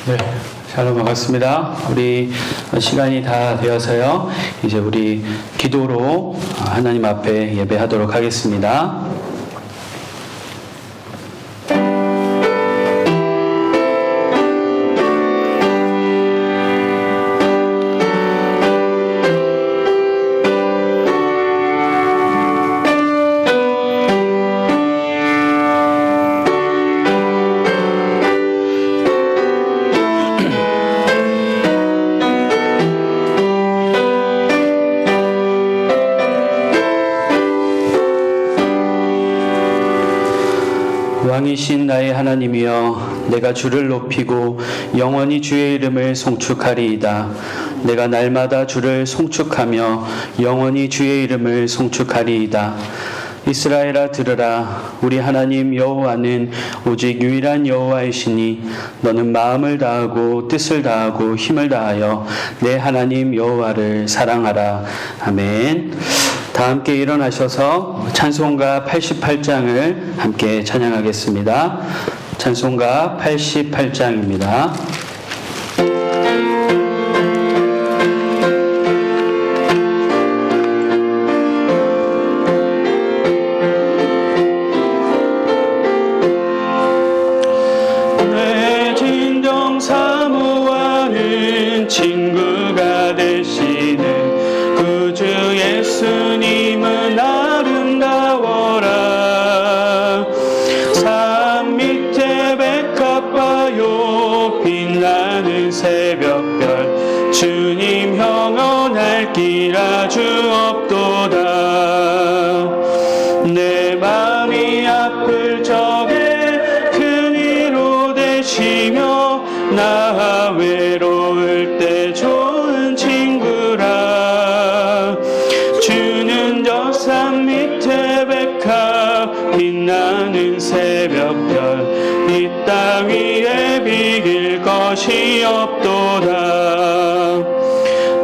네, 샬롬 반갑습니다. 우리 시간이 다 되어서요. 이제 우리 기도로 하나님 앞에 예배하도록 하겠습니다. 왕이신 나의 하나님이여, 내가 주를 높이고 영원히 주의 이름을 송축하리이다. 내가 날마다 주를 송축하며 영원히 주의 이름을 송축하리이다. 이스라엘아 들으라. 우리 하나님 여호와는 오직 유일한 여호와이시니 너는 마음을 다하고 뜻을 다하고 힘을 다하여 내 하나님 여호와를 사랑하라. 아멘. 다 함께 일어나셔서 찬송가 88장을 함께 찬양하겠습니다. 찬송가 88장입니다. 내 진정 사모하는 친구가 되시는 구주 예수님은 아름다워라. 산 밑에 백합화요 빛나는 새벽별 주님 형언할 길 아주 없도다. 내 마음이 아플 적에 큰 위로 되시며 나 외로울 때 좋은 친구라. 주는 저 산 밑에 백합 빛나는 새벽별 이 땅 위에 비길 것이 없도다.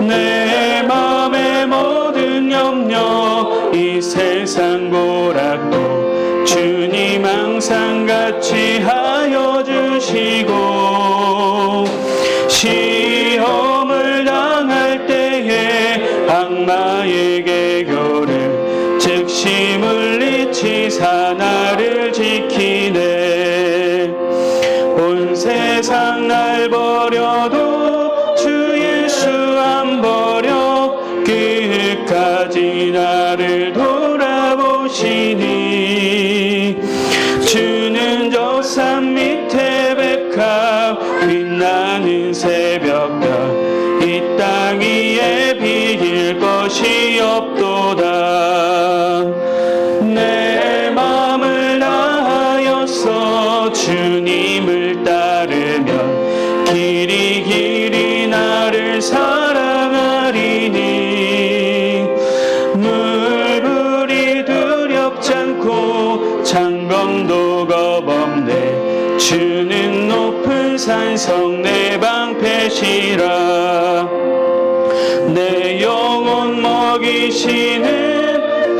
내 맘의 모든 염려 이 세상 고락도 주님 항상 같이 하여 주시고, 시험을 당할 때에 악마에게 교를 즉시 물리치사 나를 지키네. 온 세상 날 버려도 주 예수 안 버려 끝까지 나를 돌아보시니. 주는 저 산 밑에 백합 빛나는 새벽별 이 땅 위에 비길 것이 없도다. 내 마음을 다하여서 주님을 따르면 길이 길이 나를 사랑하리니. 물불이 두렵지 않고 창검도 겁없네. 주는 높은 산성 내 방패시라. 내 영혼 먹이시는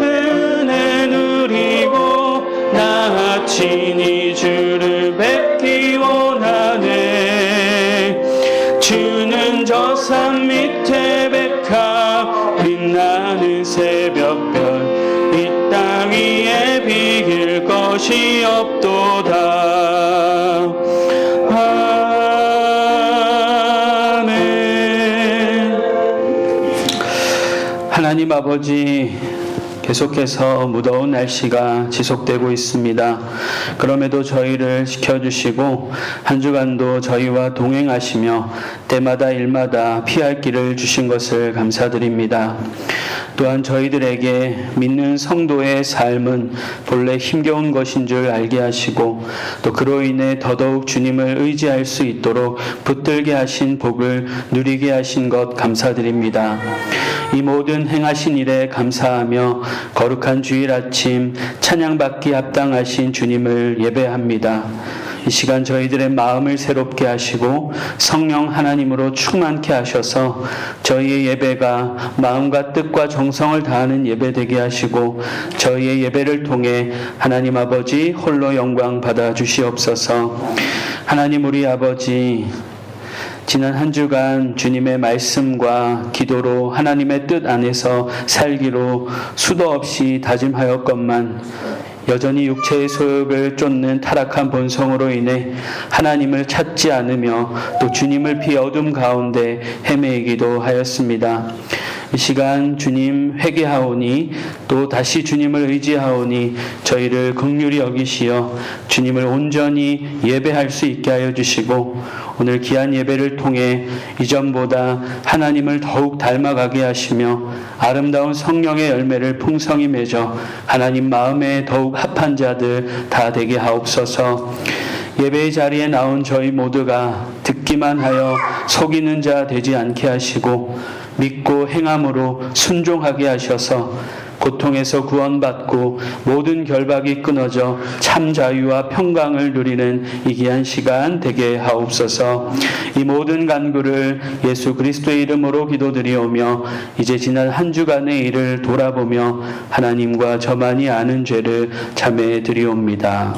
은혜 누리고 나 친히 주를 뵙기 원하네. 주는 저 산 밑에 백합 빛나는 새벽별 이 땅 위에 비길 것이 없도다. 아멘. 하나님 아버지, 계속해서 무더운 날씨가 지속되고 있습니다. 그럼에도 저희를 지켜주시고 한 주간도 저희와 동행하시며 때마다 일마다 피할 길을 주신 것을 감사드립니다. 또한 저희들에게 믿는 성도의 삶은 본래 힘겨운 것인 줄 알게 하시고 또 그로 인해 더더욱 주님을 의지할 수 있도록 붙들게 하신 복을 누리게 하신 것 감사드립니다. 이 모든 행하신 일에 감사하며 거룩한 주일 아침 찬양받기 합당하신 주님을 예배합니다. 이 시간 저희들의 마음을 새롭게 하시고 성령 하나님으로 충만케 하셔서 저희의 예배가 마음과 뜻과 정성을 다하는 예배 되게 하시고 저희의 예배를 통해 하나님 아버지 홀로 영광 받아 주시옵소서. 하나님 우리 아버지, 지난 한 주간 주님의 말씀과 기도로 하나님의 뜻 안에서 살기로 수도 없이 다짐하였건만 여전히 육체의 소욕을 쫓는 타락한 본성으로 인해 하나님을 찾지 않으며 또 주님을 피 어둠 가운데 헤매이기도 하였습니다. 이 시간 주님 회개하오니 또 다시 주님을 의지하오니 저희를 긍휼히 여기시어 주님을 온전히 예배할 수 있게 하여 주시고 오늘 귀한 예배를 통해 이전보다 하나님을 더욱 닮아가게 하시며 아름다운 성령의 열매를 풍성히 맺어 하나님 마음에 더욱 합한 자들 다 되게 하옵소서. 예배의 자리에 나온 저희 모두가 듣기만 하여 속이는 자 되지 않게 하시고 믿고 행함으로 순종하게 하셔서 고통에서 구원받고 모든 결박이 끊어져 참 자유와 평강을 누리는 이 귀한 시간 되게 하옵소서. 이 모든 간구를 예수 그리스도의 이름으로 기도드리오며 이제 지난 한 주간의 일을 돌아보며 하나님과 저만이 아는 죄를 참회해 드리옵니다.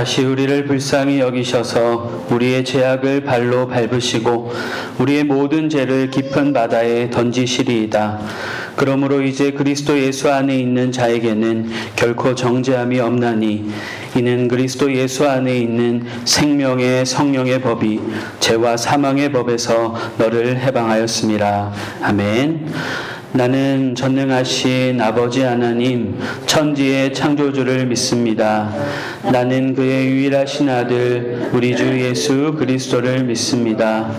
다시 우리를 불쌍히 여기셔서 우리의 죄악을 발로 밟으시고 우리의 모든 죄를 깊은 바다에 던지시리이다. 그러므로 이제 그리스도 예수 안에 있는 자에게는 결코 정죄함이 없나니 이는 그리스도 예수 안에 있는 생명의 성령의 법이 죄와 사망의 법에서 너를 해방하였습니다. 아멘. 나는 전능하신 아버지 하나님 천지의 창조주를 믿습니다. 나는 그의 유일하신 아들 우리 주 예수 그리스도를 믿습니다.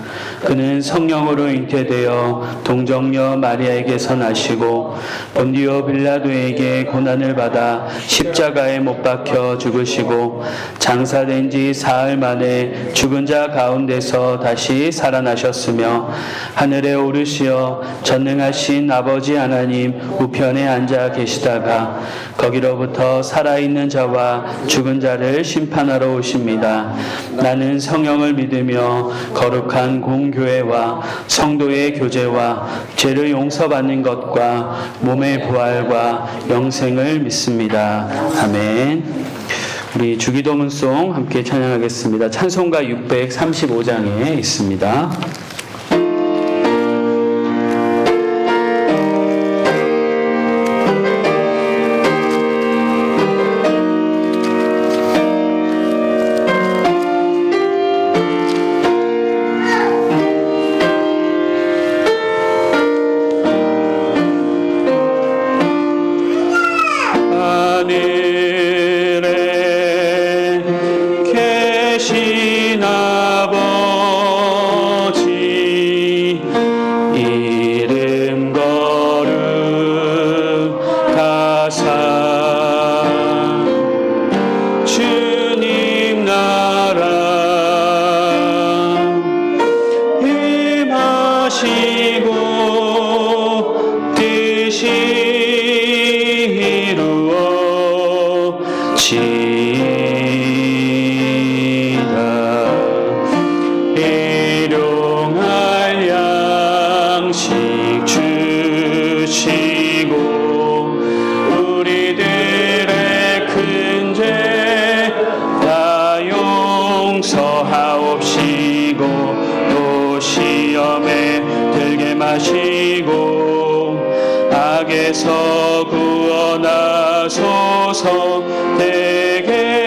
그는 성령으로 잉태되어 동정녀 마리아에게서 나시고 본디오 빌라도에게 고난을 받아 십자가에 못 박혀 죽으시고 장사된 지 사흘 만에 죽은 자 가운데서 다시 살아나셨으며 하늘에 오르시어 전능하신 아버지 하나님 우편에 앉아 계시다가 거기로부터 살아있는 자와 죽은 자를 심판하러 오십니다. 나는 성령을 믿으며 거룩한 공교회와 성도의 교제와 죄를 용서받는 것과 몸의 부활과 영생을 믿습니다. 아멘. 우리 주기도문송 함께 찬양하겠습니다. 찬송가 635장에 있습니다. 일용할 양식 주시고 우리들의 큰 죄 다 용서하옵시고 또 시험에 들게 마시고 악에서 구원하소서. 대개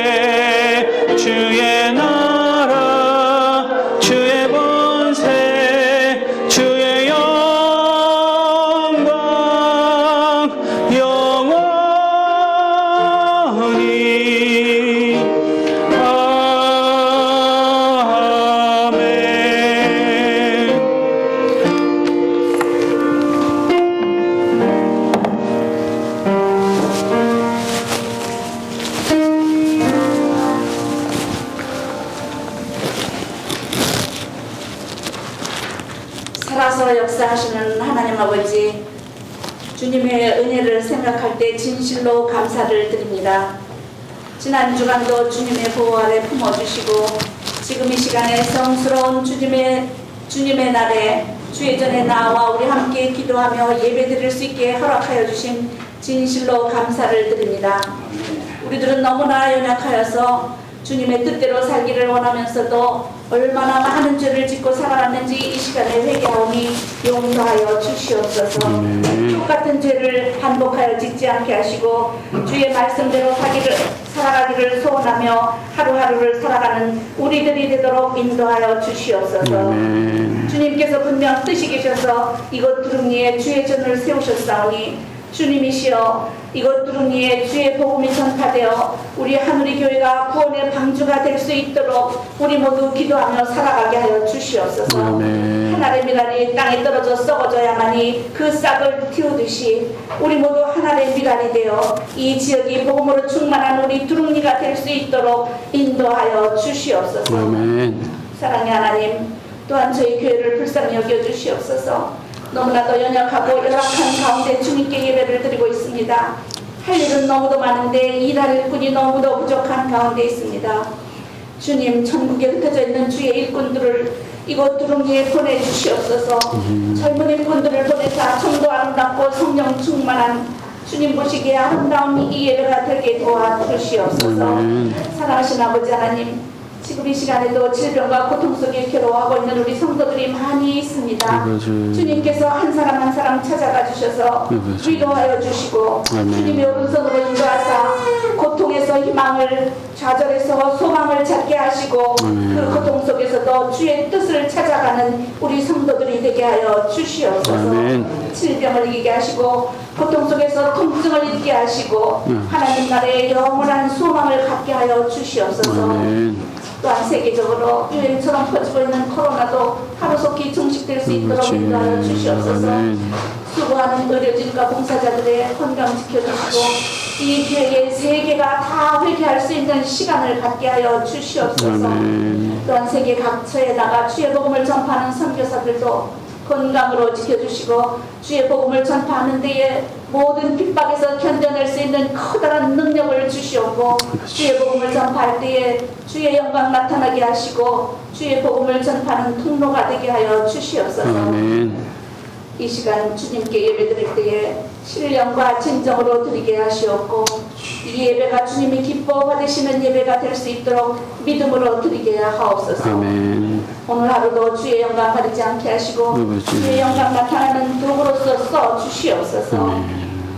사랑하시는 하나님 아버지, 주님의 은혜를 생각할 때 진실로 감사를 드립니다. 지난 주간도 주님의 보호 아래 품어주시고 지금 이 시간에 성스러운 주님의 날에 주의 전에 나와 우리 함께 기도하며 예배드릴 수 있게 허락하여 주신 진실로 감사를 드립니다. 우리들은 너무나 연약하여서 주님의 뜻대로 살기를 원하면서도 얼마나 많은 죄를 짓고 살아왔는지 이 시간에 회개하오니 용서하여 주시옵소서. 똑같은 죄를 반복하여 짓지 않게 하시고 주의 말씀대로 살아가기를 소원하며 하루하루를 살아가는 우리들이 되도록 인도하여 주시옵소서. 주님께서 분명 뜻이 계셔서 이곳 두릉리에 주의 전을 세우셨사오니 주님이시여 이곳 두릉리에 주의 복음이 전파되어 우리 하누리 교회가 구원의 방주가 될 수 있도록 우리 모두 기도하며 살아가게 하여 주시옵소서. 하나의 미랄이 땅에 떨어져 썩어져야만이 그 싹을 틔우듯이 우리 모두 하나의 미랄이 되어 이 지역이 복음으로 충만한 우리 두릉리가 될 수 있도록 인도하여 주시옵소서. 사랑의 하나님, 또한 저희 교회를 불쌍히 여겨주시옵소서. 너무나도 연약하고 열악한 가운데 주님께 예배를 드리고 있습니다. 할 일은 너무도 많은데 일할 일꾼이 너무도 부족한 가운데 있습니다. 주님, 전국에 흩어져 있는 주의 일꾼들을 이곳 두릉리에 보내주시옵소서. 젊은 일꾼들을 보내사 정도 아름답고 성령 충만한 주님 보시기에 아름다운 이 예배가 되게 도와주시옵소서. 사랑하신 아버지 하나님, 지금 이 시간에도 질병과 고통 속에 괴로워하고 있는 우리 성도들이 많이 있습니다. 주님께서 한 사람 한 사람 찾아가 주셔서 위로하여 주시고 주님의 오른손으로 인도하사 고통에서 희망을, 좌절에서 소망을 찾게 하시고 그 고통 속에서도 주의 뜻을 찾아가는 우리 성도들이 되게 하여 주시옵소서. 질병을 이기게 하시고 고통 속에서 통증을 잊게 하시고 하나님 나라의 영원한 소망을 갖게 하여 주시옵소서. 또한 세계적으로 유행처럼 퍼지고 있는 코로나도 하루속히 종식될 수 있도록 인도하여 주시옵소서. 수고하는 의료진과 봉사자들의 건강 지켜주시고 이 교회의 세계가 다 회개할 수 있는 시간을 갖게 하여 주시옵소서. 또한 세계 각처에 나가 주의 복음을 전파하는 선교사들도 건강으로 지켜주시고 주의 복음을 전파하는 데에 모든 핍박에서 견뎌낼 수 있는 커다란 능력을 주시옵고 주의 복음을 전파할 때에 주의 영광 나타나게 하시고 주의 복음을 전파하는 통로가 되게 하여 주시옵소서. 이 시간 주님께 예배드릴 때에 신령과 진정으로 드리게 하시옵고 이 예배가 주님이 기뻐 받으시는 예배가 될 수 있도록 믿음으로 드리게 하옵소서. 오늘 하루도 주의 영광 가리지 않게 하시고 주의 영광 나타나는 도구로서 써 주시옵소서.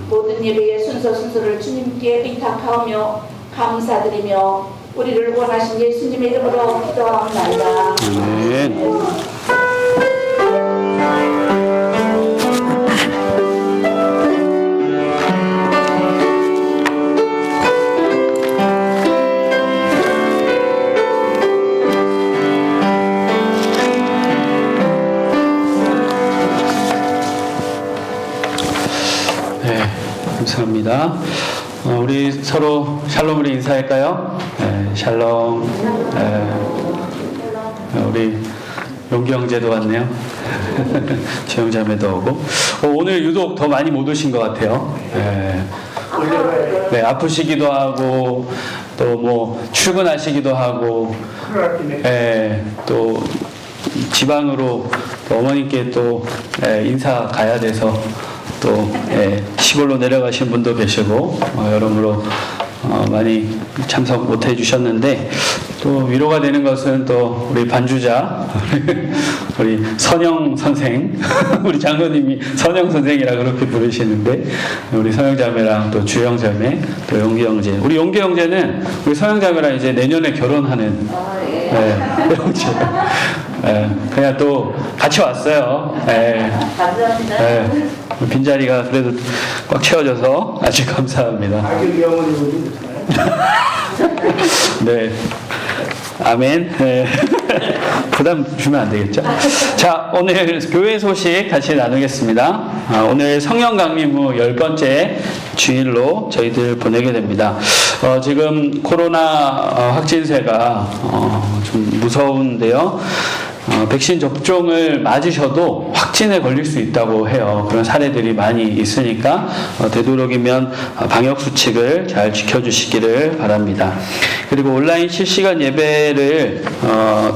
모든 예배의 순서를 주님께 의탁하오며 감사드리며 우리를 원하신 예수님의 이름으로 기도하옵나이다. 감사합니다. 우리 서로 샬롬으로 인사할까요? 샬롬. 우리 용기 형제도 왔네요. 최영 자매도 오고. 오늘 유독 더 많이 못 오신 것 같아요. 네, 아프시기도 하고 또 뭐 출근하시기도 하고, 또 지방으로 또 어머니께 또 인사 가야 돼서 또 시골로 내려가신 분도 계시고 여러모로 많이 참석 못 해주셨는데 또 위로가 되는 것은 또 우리 반주자 우리 선영 선생 우리 장로님이 선영 선생이라 그렇게 부르시는데 우리 선영 자매랑 또 주영 자매 또 용기 형제 우리 용기 형제는 우리 선영 자매랑 이제 내년에 결혼하는 형제 그냥 또 같이 왔어요. 감사합니다. 빈자리가 그래도 꽉 채워져서 아주 감사합니다. 네. 아멘. 부담 주면 안 되겠죠? 자, 오늘 교회 소식 같이 나누겠습니다. 오늘 성령 강림 후 10번째 주일로 저희들 보내게 됩니다. 지금 코로나 확진세가 좀 무서운데요. 백신 접종을 맞으셔도 확진에 걸릴 수 있다고 해요. 그런 사례들이 많이 있으니까 되도록이면 방역 수칙을 잘 지켜주시기를 바랍니다. 그리고 온라인 실시간 예배를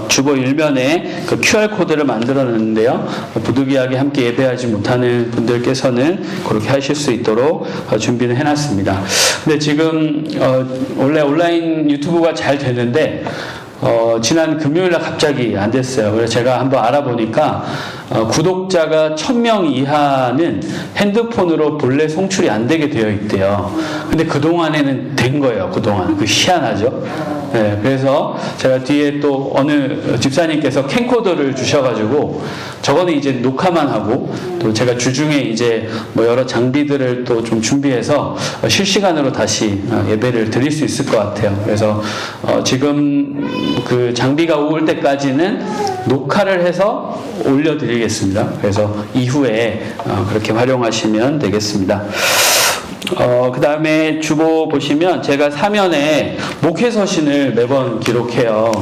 주보 일면에 그 QR코드를 만들어놨는데요. 부득이하게 함께 예배하지 못하는 분들께서는 그렇게 하실 수 있도록 준비를 해놨습니다. 근데 지금 원래 온라인 유튜브가 잘 되는데 지난 금요일날 갑자기 안 됐어요. 그래서 제가 한번 알아보니까 구독자가 1000명 이하는 핸드폰으로 본래 송출이 안 되게 되어 있대요. 근데 그동안에는 된 거예요. 그동안. 그 희한하죠. 네, 그래서 제가 뒤에 또 어느 집사님께서 캠코더를 주셔가지고 저거는 이제 녹화만 하고 또 제가 주중에 이제 뭐 여러 장비들을 또 좀 준비해서 실시간으로 다시 예배를 드릴 수 있을 것 같아요. 그래서 지금 그 장비가 올 때까지는 녹화를 해서 올려드리겠습니다. 그래서 이후에 그렇게 활용하시면 되겠습니다. 그 다음에 주보 보시면 제가 사면에 목회서신을 매번 기록해요.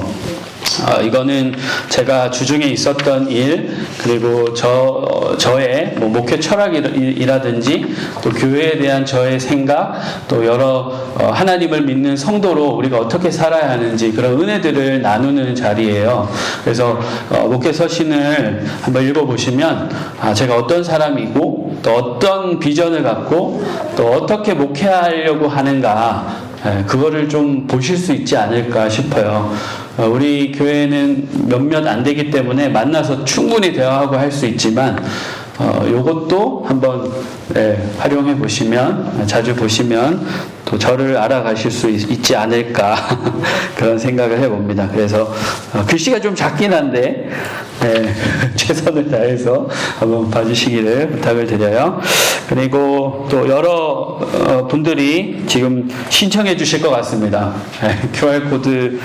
이거는 제가 주중에 있었던 일, 그리고 저의 뭐 목회 철학이라든지 또 교회에 대한 저의 생각, 또 여러 하나님을 믿는 성도로 우리가 어떻게 살아야 하는지 그런 은혜들을 나누는 자리예요. 그래서 목회 서신을 한번 읽어보시면 제가 어떤 사람이고 또 어떤 비전을 갖고 또 어떻게 목회하려고 하는가, 그거를 좀 보실 수 있지 않을까 싶어요. 우리 교회는 몇몇 안 되기 때문에 만나서 충분히 대화하고 할 수 있지만 요것도 한번 활용해 보시면, 자주 보시면 또 저를 알아가실 수 있지 않을까 그런 생각을 해봅니다. 그래서 글씨가 좀 작긴 한데 최선을 다해서 한번 봐주시기를 부탁을 드려요. 그리고 또 여러 분들이 지금 신청해 주실 것 같습니다. QR코드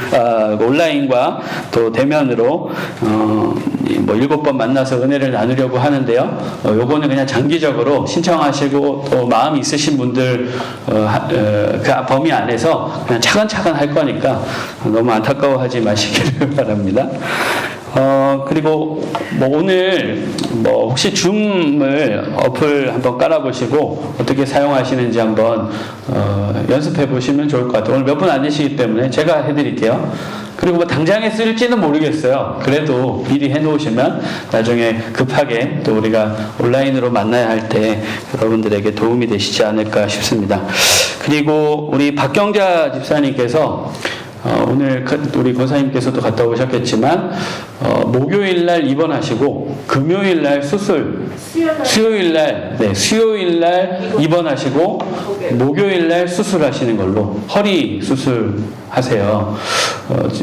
온라인과 또 대면으로 뭐 7번 만나서 은혜를 나누려고 하는데요. 요거는 그냥 장기적으로 신청하시고 또 마음이 있으신 분들 그 범위 안에서 그냥 차근차근 할 거니까 너무 안타까워하지 마시기를 바랍니다. 그리고 뭐 오늘 뭐 혹시 줌을 어플 한번 깔아보시고 어떻게 사용하시는지 한번 연습해 보시면 좋을 것 같아요. 오늘 몇 분 안 되시기 때문에 제가 해드릴게요. 그리고 뭐 당장에 쓸지는 모르겠어요. 그래도 미리 해놓으시면 나중에 급하게 또 우리가 온라인으로 만나야 할 때 여러분들에게 도움이 되시지 않을까 싶습니다. 그리고 우리 박경자 집사님께서 오늘 우리 권사님께서도 갔다 오셨겠지만 목요일날 입원하시고 금요일날 수술, 수요일날 입원하시고 목요일날 수술하시는 걸로, 허리 수술하세요.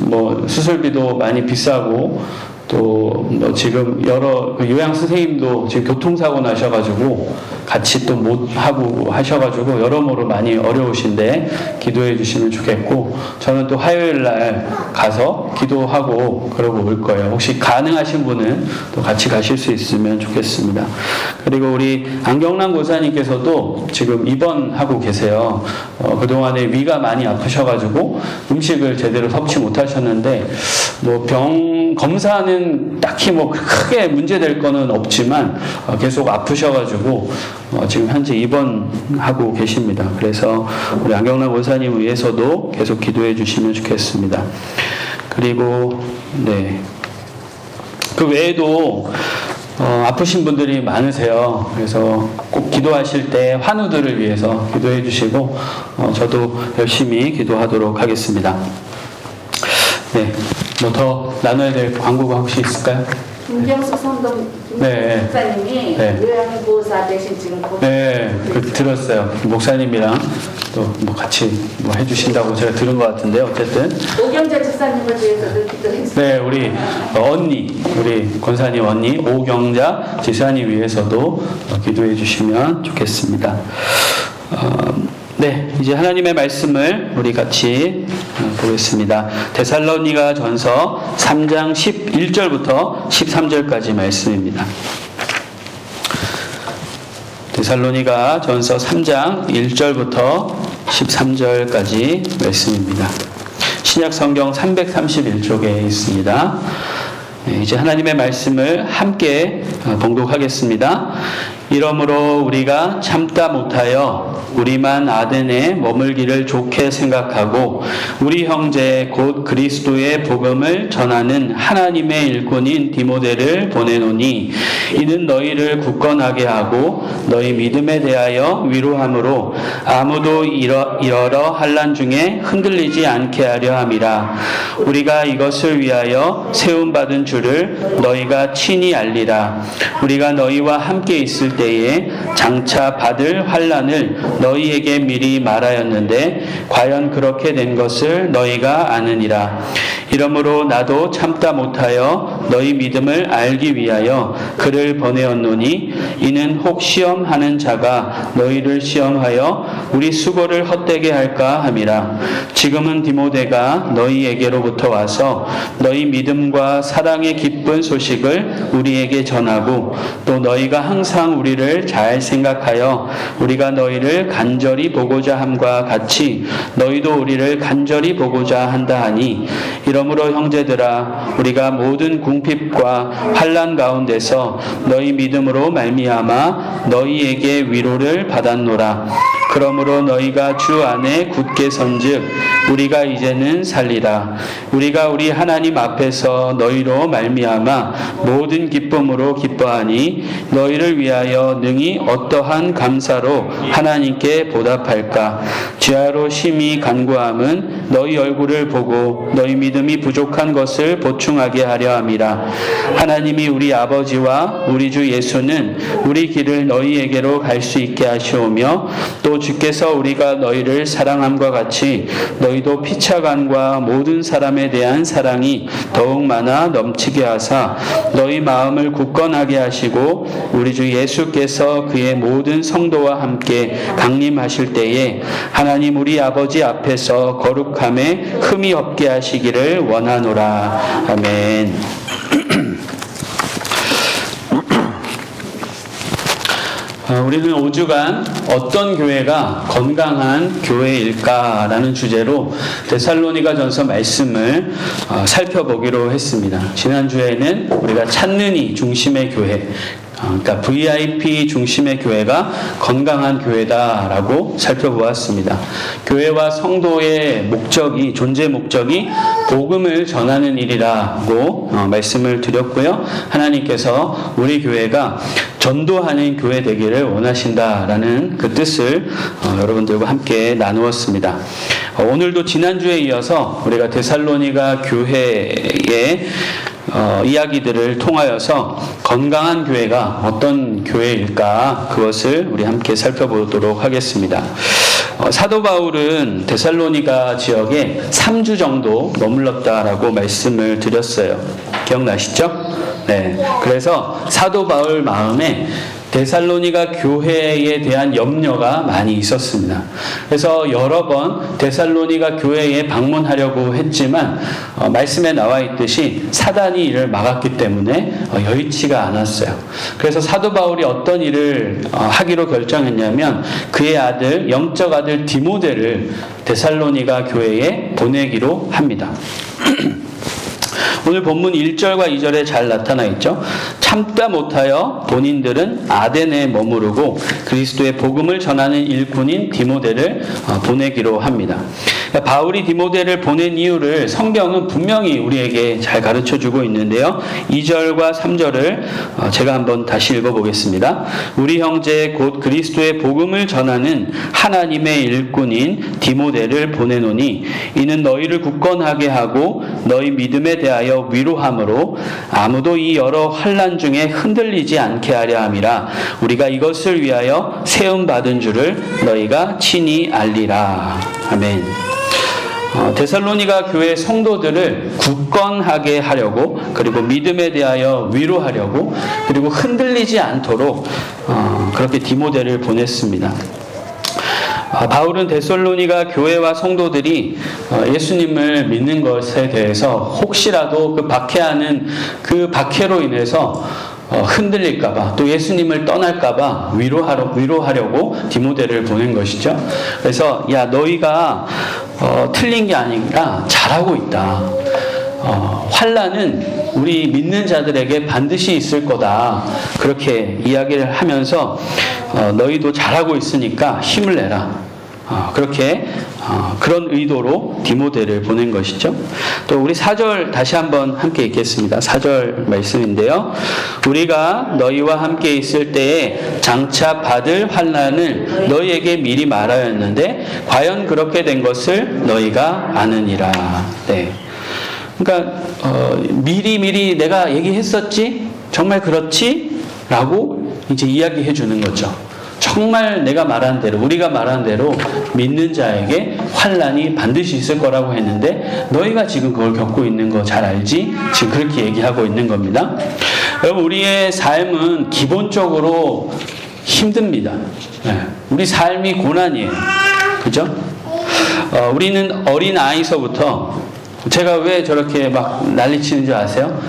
뭐 수술비도 많이 비싸고 또 뭐 지금 여러 요양 선생님도 지금 교통사고 나셔가지고 같이 또 못 하고 하셔가지고 여러모로 많이 어려우신데 기도해 주시면 좋겠고, 저는 또 화요일 날 가서 기도하고 그러고 올 거예요. 혹시 가능하신 분은 또 같이 가실 수 있으면 좋겠습니다. 그리고 우리 안경란 고사님께서도 지금 입원하고 계세요. 그동안에 위가 많이 아프셔가지고 음식을 제대로 섭취 못하셨는데 뭐 병 검사는 딱히 뭐 크게 문제될 거는 없지만 계속 아프셔가지고 지금 현재 입원하고 계십니다. 그래서 우리 안경란 원사님 위해서도 계속 기도해 주시면 좋겠습니다. 그리고 그 외에도 아프신 분들이 많으세요. 그래서 꼭 기도하실 때 환우들을 위해서 기도해 주시고 저도 열심히 기도하도록 하겠습니다. 뭐 더 나눠야 될 광고가 혹시 있을까요? 김경숙 성동 목사님이 요양보호사 대신 지금 들었어요. 목사님이랑 또 뭐 같이 뭐 해주신다고 제가 들은 것 같은데 어쨌든 오경자 집사님을 위해서도 기도했습니다. 네, 우리 언니, 우리 권사님 언니 오경자 집사님 위해서도 기도해 주시면 좋겠습니다. 이제 하나님의 말씀을 우리 같이 보겠습니다. 데살로니가 전서 3장 11절부터 13절까지 말씀입니다. 데살로니가 전서 3장 1절부터 13절까지 말씀입니다. 신약 성경 331쪽에 있습니다. 이제 하나님의 말씀을 함께 봉독하겠습니다. 이러므로 우리가 참다 못하여 우리만 아덴에 머물기를 좋게 생각하고 우리 형제 곧 그리스도의 복음을 전하는 하나님의 일꾼인 디모데를 보내노니 이는 너희를 굳건하게 하고 너희 믿음에 대하여 위로함으로 아무도 여러 환난 중에 흔들리지 않게 하려 함이라. 우리가 이것을 위하여 세움받은 줄을 너희가 친히 알리라. 우리가 너희와 함께 있을 때에 장차 받을 환난을 너희에게 미리 말하였는데 과연 그렇게 된 것을 너희가 아느니라. 이러므로 나도 참다 못하여 너희 믿음을 알기 위하여 그를 보내었노니 이는 혹 시험하는 자가 너희를 시험하여 우리 수고를 헛되게 할까 함이라. 지금은 디모데가 너희에게로부터 와서 너희 믿음과 사랑의 기쁜 소식을 우리에게 전하고 또 너희가 항상 우리를 잘 생각하여 우리가 너희를 간절히 보고자 함과 같이 너희도 우리를 간절히 보고자 한다 하니 이러므로 형제들아 우리가 모든 궁핍과 환난 가운데서 너희 믿음으로 말미암아 너희에게 위로를 받았노라. 그러므로 너희가 주 안에 굳게 선즉 우리가 이제는 살리라. 우리가 우리 하나님 앞에서 너희로 말미암아 모든 기쁨으로 기뻐하니 너희를 위하여 능히 어떠한 감사로 하나님께 보답할까. 지하로 심히 간구함은 너희 얼굴을 보고 너희 믿음이 부족한 것을 보충하게 하려 함이라. 하나님이 우리 아버지와 우리 주 예수는 우리 길을 너희에게로 갈 수 있게 하시오며 또 주께서 우리가 너희를 사랑함과 같이 너희도 피차간과 모든 사람에 대한 사랑이 더욱 많아 넘치게 하사 너희 마음을 굳건하게 하시고 우리 주 예수께서 그의 모든 성도와 함께 강림하실 때에 하나님 우리 아버지 앞에서 거룩함에 흠이 없게 하시기를 원하노라. 아멘. 우리는 5주간 어떤 교회가 건강한 교회일까라는 주제로 데살로니가 전서 말씀을 살펴보기로 했습니다. 지난주에는 우리가 찾는 이 중심의 교회, 그러니까 VIP 중심의 교회가 건강한 교회다라고 살펴보았습니다. 교회와 성도의 목적이, 존재 목적이 복음을 전하는 일이라고 말씀을 드렸고요. 하나님께서 우리 교회가 전도하는 교회 되기를 원하신다라는 그 뜻을 여러분들과 함께 나누었습니다. 오늘도 지난주에 이어서 우리가 데살로니가 교회의 이야기들을 통하여서 건강한 교회가 어떤 교회일까 그것을 우리 함께 살펴보도록 하겠습니다. 사도 바울은 데살로니가 지역에 3주 정도 머물렀다라고 말씀을 드렸어요. 기억나시죠? 네. 그래서 사도 바울 마음에 데살로니가 교회에 대한 염려가 많이 있었습니다. 그래서 여러 번 데살로니가 교회에 방문하려고 했지만 말씀에 나와 있듯이 사단이 이를 막았기 때문에 여의치가 않았어요. 그래서 사도 바울이 어떤 일을 하기로 결정했냐면 그의 아들, 영적 아들 디모데를 데살로니가 교회에 보내기로 합니다. 오늘 본문 1절과 2절에 잘 나타나 있죠. 참다 못하여 본인들은 아덴에 머무르고 그리스도의 복음을 전하는 일꾼인 디모데를 보내기로 합니다. 바울이 디모데를 보낸 이유를 성경은 분명히 우리에게 잘 가르쳐주고 있는데요. 2절과 3절을 제가 한번 다시 읽어보겠습니다. 우리 형제 곧 그리스도의 복음을 전하는 하나님의 일꾼인 디모데를 보내노니 이는 너희를 굳건하게 하고 너희 믿음에 대하여 위로함으로 아무도 이 여러 환난 중에 흔들리지 않게 하려 함이라. 우리가 이것을 위하여 세움받은 줄을 너희가 친히 알리라. 아멘. 데살로니가 교회 성도들을 굳건하게 하려고 그리고 믿음에 대하여 위로하려고 그리고 흔들리지 않도록 그렇게 디모데를 보냈습니다. 바울은 데살로니가 교회와 성도들이 예수님을 믿는 것에 대해서 혹시라도 그 박해하는 그 박해로 인해서 흔들릴까봐 또 예수님을 떠날까봐 위로하려고 디모데를 보낸 것이죠. 그래서 야 너희가 틀린 게 아니라 잘하고 있다. 환난은 우리 믿는 자들에게 반드시 있을 거다. 그렇게 이야기를 하면서 너희도 잘하고 있으니까 힘을 내라. 그렇게 그런 의도로 디모데를 보낸 것이죠. 또 우리 4절 다시 한번 함께 읽겠습니다. 4절 말씀인데요. 우리가 너희와 함께 있을 때에 장차 받을 환난을 너희에게 미리 말하였는데 과연 그렇게 된 것을 너희가 아느니라. 네. 그러니까 미리 내가 얘기했었지? 정말 그렇지? 라고 이제 이야기해 주는 거죠. 정말 내가 말한 대로, 우리가 말한 대로 믿는 자에게 환난이 반드시 있을 거라고 했는데 너희가 지금 그걸 겪고 있는 거 잘 알지? 지금 그렇게 얘기하고 있는 겁니다. 여러분, 우리의 삶은 기본적으로 힘듭니다. 네. 우리 삶이 고난이에요. 그죠? 우리는 어린 아이서부터 제가 왜 저렇게 막 난리치는 줄 아세요?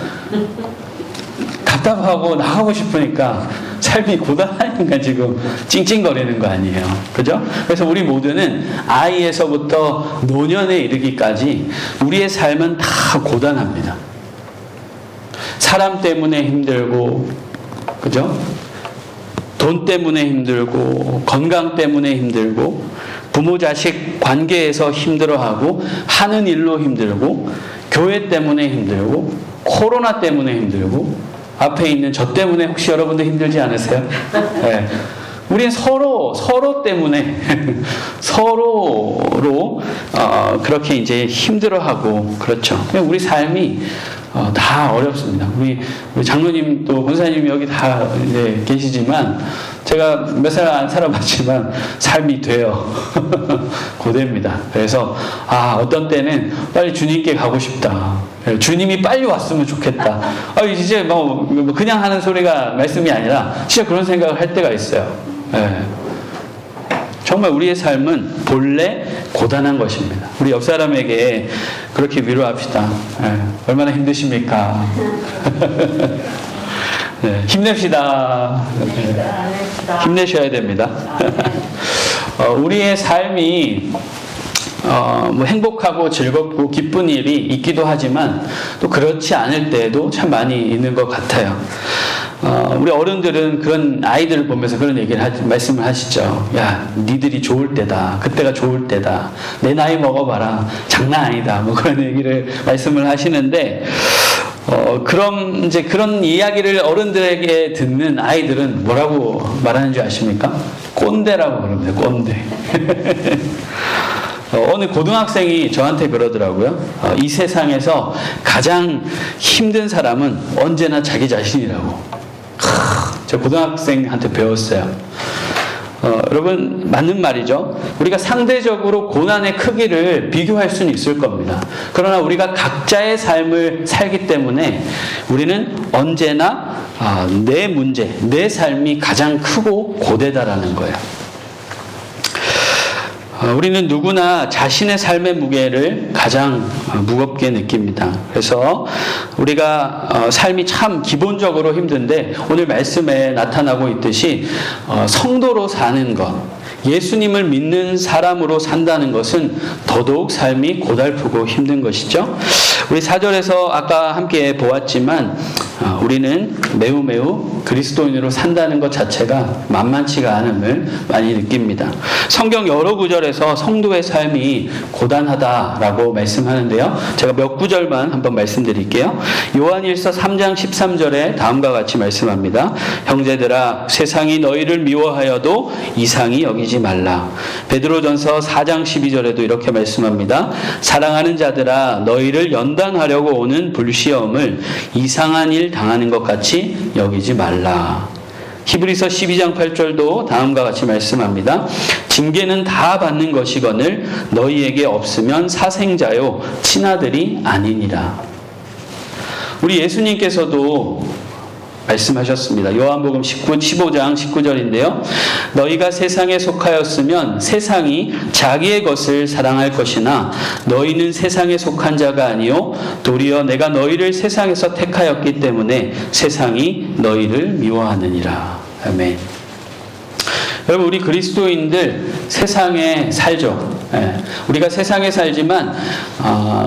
답답하고 나가고 싶으니까 삶이 고단하니까 지금 찡찡거리는 거 아니에요. 그죠? 그래서 우리 모두는 아이에서부터 노년에 이르기까지 우리의 삶은 다 고단합니다. 사람 때문에 힘들고, 그죠? 돈 때문에 힘들고, 건강 때문에 힘들고, 부모 자식 관계에서 힘들어하고, 하는 일로 힘들고, 교회 때문에 힘들고, 코로나 때문에 힘들고, 앞에 있는 저 때문에 혹시 여러분들 힘들지 않으세요? 네. 우리는 서로 때문에 서로로 그렇게 이제 힘들어하고 그렇죠. 우리 삶이 다 어렵습니다. 우리 장로님 또 권사님이 여기 다 이제 계시지만 제가 몇 살 안 살아봤지만 삶이 돼요. 고됩니다. 그래서 어떤 때는 빨리 주님께 가고 싶다. 주님이 빨리 왔으면 좋겠다. 이제 뭐 그냥 하는 소리가 말씀이 아니라 진짜 그런 생각을 할 때가 있어요. 네. 정말 우리의 삶은 본래 고단한 것입니다. 우리 옆 사람에게 그렇게 위로합시다. 네. 얼마나 힘드십니까? 네. 힘냅시다. 네. 힘내셔야 됩니다. 우리의 삶이 뭐 행복하고 즐겁고 기쁜 일이 있기도 하지만 또 그렇지 않을 때도 참 많이 있는 것 같아요. 우리 어른들은 그런 아이들을 보면서 그런 말씀을 하시죠. 야, 니들이 좋을 때다. 그때가 좋을 때다. 내 나이 먹어봐라. 장난 아니다. 뭐 그런 얘기를 말씀을 하시는데, 그런 이야기를 어른들에게 듣는 아이들은 뭐라고 말하는 줄 아십니까? 꼰대라고 그럽니다. 꼰대. 어느 고등학생이 저한테 그러더라고요. 이 세상에서 가장 힘든 사람은 언제나 자기 자신이라고. 저 고등학생한테 배웠어요. 여러분, 맞는 말이죠. 우리가 상대적으로 고난의 크기를 비교할 수는 있을 겁니다. 그러나 우리가 각자의 삶을 살기 때문에 우리는 언제나 내 문제, 내 삶이 가장 크고 고되다라는 거예요. 우리는 누구나 자신의 삶의 무게를 가장 무겁게 느낍니다. 그래서 우리가 삶이 참 기본적으로 힘든데 오늘 말씀에 나타나고 있듯이 성도로 사는 것, 예수님을 믿는 사람으로 산다는 것은 더더욱 삶이 고달프고 힘든 것이죠. 우리 4절에서 아까 함께 보았지만 우리는 매우 그리스도인으로 산다는 것 자체가 만만치가 않음을 많이 느낍니다. 성경 여러 구절에서 성도의 삶이 고단하다라고 말씀하는데요. 제가 몇 구절만 한번 말씀드릴게요. 요한일서 3장 13절에 다음과 같이 말씀합니다. 형제들아, 세상이 너희를 미워하여도 이상히 여기지 말라. 베드로전서 4장 12절에도 이렇게 말씀합니다. 사랑하는 자들아, 너희를 연단하려고 오는 불시험을 이상한 일 당하는 것 같이 여기지 말라. 히브리서 12장 8절도 다음과 같이 말씀합니다. 징계는 다 받는 것이거늘 너희에게 없으면 사생자요 친아들이 아니니라. 우리 예수님께서도 말씀하셨습니다. 요한복음 15장 19절인데요. 너희가 세상에 속하였으면 세상이 자기의 것을 사랑할 것이나 너희는 세상에 속한 자가 아니요 도리어 내가 너희를 세상에서 택하였기 때문에 세상이 너희를 미워하느니라. 아멘. 여러분, 우리 그리스도인들 세상에 살죠. 우리가 세상에 살지만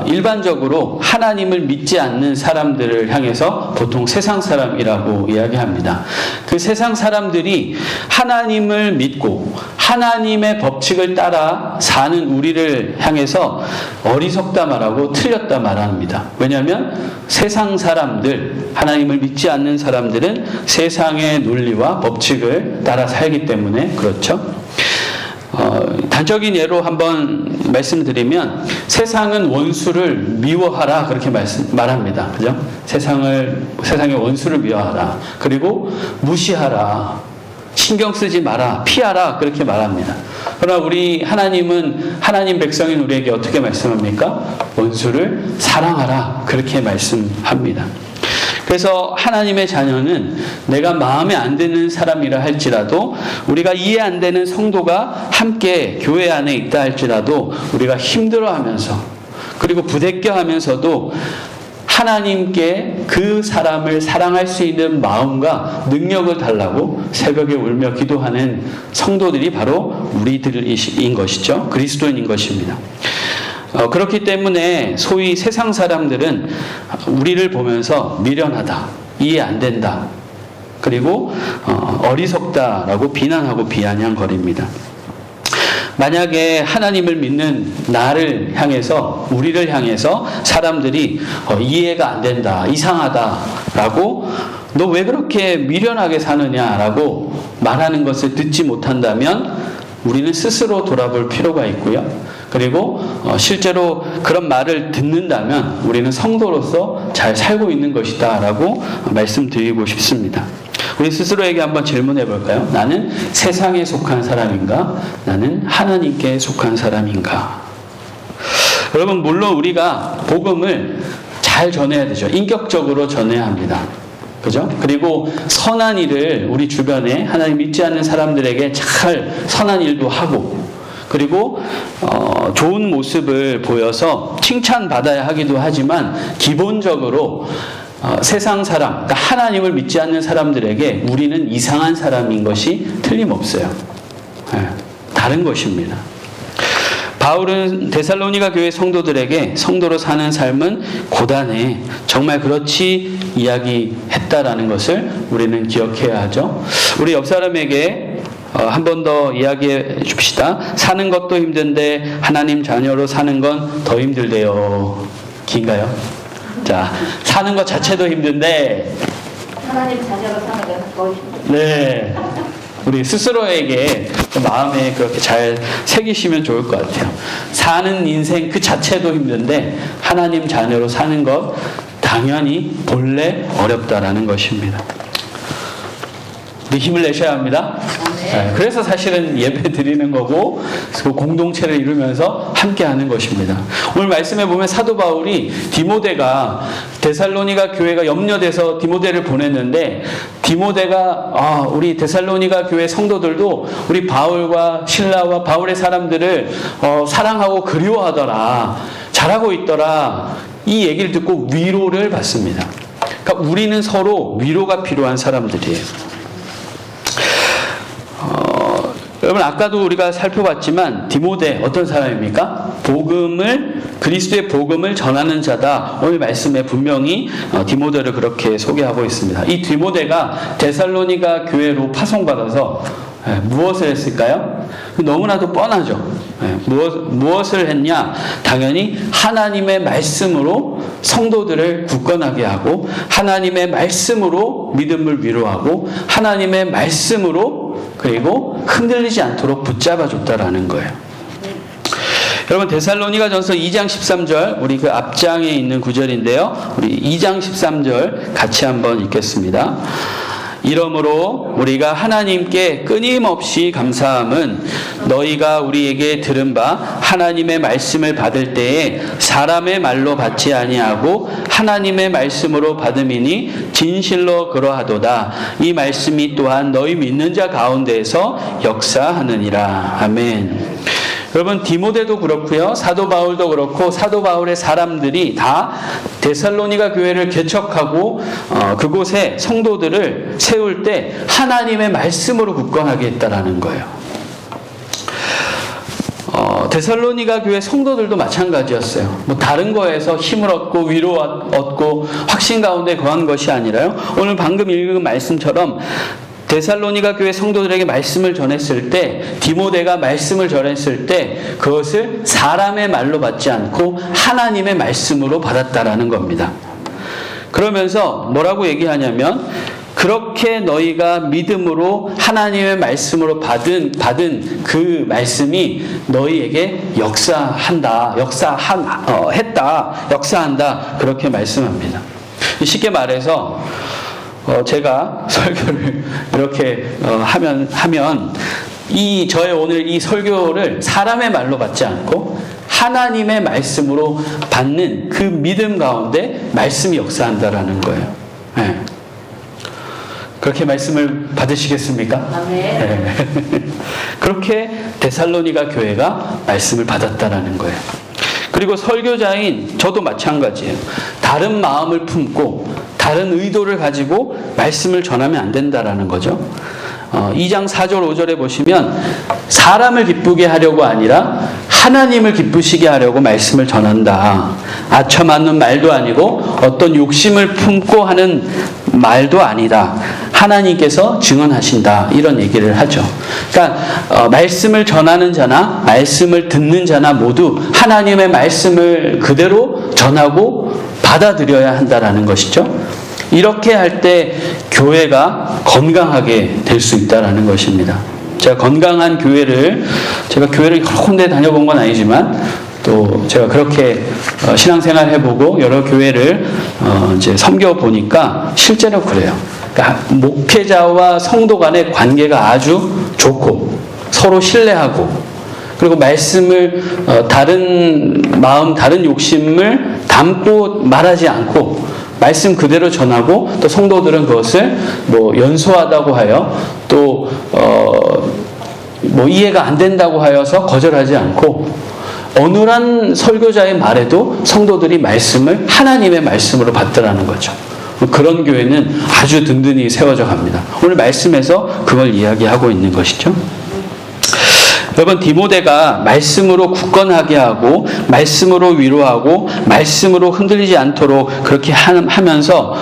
일반적으로 하나님을 믿지 않는 사람들을 향해서 보통 세상 사람이라고 이야기합니다. 그 세상 사람들이 하나님을 믿고 하나님의 법칙을 따라 사는 우리를 향해서 어리석다 말하고 틀렸다 말합니다. 왜냐하면 세상 사람들, 하나님을 믿지 않는 사람들은 세상의 논리와 법칙을 따라 살기 때문에 그렇죠. 단적인 예로 한번 말씀드리면 세상은 원수를 미워하라 그렇게 말합니다. 그죠? 세상의 원수를 미워하라. 그리고 무시하라. 신경 쓰지 마라. 피하라. 그렇게 말합니다. 그러나 우리 하나님은 하나님 백성인 우리에게 어떻게 말씀합니까? 원수를 사랑하라. 그렇게 말씀합니다. 그래서 하나님의 자녀는 내가 마음에 안 드는 사람이라 할지라도 우리가 이해 안 되는 성도가 함께 교회 안에 있다 할지라도 우리가 힘들어하면서 그리고 부대껴하면서도 하나님께 그 사람을 사랑할 수 있는 마음과 능력을 달라고 새벽에 울며 기도하는 성도들이 바로 우리들인 것이죠. 그리스도인인 것입니다. 그렇기 때문에 소위 세상 사람들은 우리를 보면서 미련하다, 이해 안 된다, 그리고 어리석다라고 비난하고 비아냥거립니다. 만약에 하나님을 믿는 나를 향해서, 우리를 향해서 사람들이 이해가 안 된다, 이상하다라고 너 왜 그렇게 미련하게 사느냐라고 말하는 것을 듣지 못한다면 우리는 스스로 돌아볼 필요가 있고요. 그리고 실제로 그런 말을 듣는다면 우리는 성도로서 잘 살고 있는 것이다 라고 말씀드리고 싶습니다. 우리 스스로에게 한번 질문해 볼까요? 나는 세상에 속한 사람인가? 나는 하나님께 속한 사람인가? 여러분, 물론 우리가 복음을 잘 전해야 되죠. 인격적으로 전해야 합니다. 그죠? 그리고 선한 일을 우리 주변에 하나님 믿지 않는 사람들에게 잘 선한 일도 하고, 그리고 좋은 모습을 보여서 칭찬받아야 하기도 하지만 기본적으로 세상 사람, 그러니까 하나님을 믿지 않는 사람들에게 우리는 이상한 사람인 것이 틀림없어요. 다른 것입니다. 바울은 데살로니가 교회 성도들에게 성도로 사는 삶은 고단해, 정말 그렇지 이야기했다라는 것을 우리는 기억해야 하죠. 우리 옆 사람에게 한 번 더 이야기해 줍시다. 사는 것도 힘든데 하나님 자녀로 사는 건 더 힘들대요. 긴가요? 자, 사는 것 자체도 힘든데 하나님 자녀로 사는 건 더 힘들어요. 네, 우리 스스로에게 마음에 그렇게 잘 새기시면 좋을 것 같아요. 사는 인생 그 자체도 힘든데 하나님 자녀로 사는 것 당연히 본래 어렵다라는 것입니다. 우리 힘을 내셔야 합니다. 네, 그래서 사실은 예배 드리는 거고 그 공동체를 이루면서 함께하는 것입니다. 오늘 말씀해 보면 사도 바울이 디모데가 데살로니가 교회가 염려돼서 디모데를 보냈는데 디모데가 우리 데살로니가 교회 성도들도 우리 바울과 실라와 바울의 사람들을 사랑하고 그리워하더라, 잘하고 있더라, 이 얘기를 듣고 위로를 받습니다. 그러니까 우리는 서로 위로가 필요한 사람들이에요. 여러분, 아까도 우리가 살펴봤지만 디모데 어떤 사람입니까? 그리스도의 복음을 전하는 자다. 오늘 말씀에 분명히 디모데를 그렇게 소개하고 있습니다. 이 디모데가 데살로니가 교회로 파송받아서 무엇을 했을까요? 너무나도 뻔하죠. 무엇을 했냐? 당연히 하나님의 말씀으로 성도들을 굳건하게 하고, 하나님의 말씀으로 믿음을 위로하고, 하나님의 말씀으로 그리고 흔들리지 않도록 붙잡아 줬다라는 거예요. 여러분, 데살로니가전서 2장 13절, 우리 그 앞장에 있는 구절인데요. 우리 2장 13절 같이 한번 읽겠습니다. 이러므로 우리가 하나님께 끊임없이 감사함은 너희가 우리에게 들은 바 하나님의 말씀을 받을 때에 사람의 말로 받지 아니하고 하나님의 말씀으로 받음이니 진실로 그러하도다. 이 말씀이 또한 너희 믿는 자 가운데에서 역사하느니라. 아멘. 여러분, 디모데도 그렇고요, 사도 바울도 그렇고, 사도 바울의 사람들이 다 데살로니가 교회를 개척하고 그곳에 성도들을 세울 때 하나님의 말씀으로 굳건하게 했다라는 거예요. 데살로니가 교회 성도들도 마찬가지였어요. 뭐 다른 거에서 힘을 얻고 위로 얻고 확신 가운데 거한 것이 아니라요. 오늘 방금 읽은 말씀처럼 데살로니가 교회 성도들에게 말씀을 전했을 때, 디모데가 말씀을 전했을 때 그것을 사람의 말로 받지 않고 하나님의 말씀으로 받았다라는 겁니다. 그러면서 뭐라고 얘기하냐면, 그렇게 너희가 믿음으로 하나님의 말씀으로 받은 그 말씀이 너희에게 역사한다 그렇게 말씀합니다. 쉽게 말해서 제가 설교를 이렇게 하면 저의 오늘 이 설교를 사람의 말로 받지 않고 하나님의 말씀으로 받는 그 믿음 가운데 말씀이 역사한다라는 거예요. 네. 그렇게 말씀을 받으시겠습니까? 아멘. 네. 그렇게 데살로니가 교회가 말씀을 받았다라는 거예요. 그리고 설교자인 저도 마찬가지예요. 다른 마음을 품고 다른 의도를 가지고 말씀을 전하면 안 된다라는 거죠. 2장 4절 5절에 보시면 사람을 기쁘게 하려고 아니라 하나님을 기쁘시게 하려고 말씀을 전한다. 아첨하는 말도 아니고 어떤 욕심을 품고 하는 말도 아니다. 하나님께서 증언하신다. 이런 얘기를 하죠. 그러니까 말씀을 전하는 자나 말씀을 듣는 자나 모두 하나님의 말씀을 그대로 전하고 받아들여야 한다라는 것이죠. 이렇게 할 때 교회가 건강하게 될 수 있다라는 것입니다. 제가 건강한 교회를, 제가 교회를 여러 군데 다녀본 건 아니지만 또 제가 그렇게 신앙생활 해보고 여러 교회를 이제 섬겨보니까 실제로 그래요. 그러니까 목회자와 성도 간의 관계가 아주 좋고 서로 신뢰하고, 그리고 말씀을 다른 마음, 다른 욕심을 담고 말하지 않고 말씀 그대로 전하고, 또 성도들은 그것을 뭐 연소하다고 하여 또 뭐 이해가 안 된다고 하여서 거절하지 않고, 어눌한 설교자의 말에도 성도들이 말씀을 하나님의 말씀으로 받더라는 거죠. 그런 교회는 아주 든든히 세워져 갑니다. 오늘 말씀에서 그걸 이야기하고 있는 것이죠. 여러분, 디모데가 말씀으로 굳건하게 하고 말씀으로 위로하고 말씀으로 흔들리지 않도록 그렇게 하면서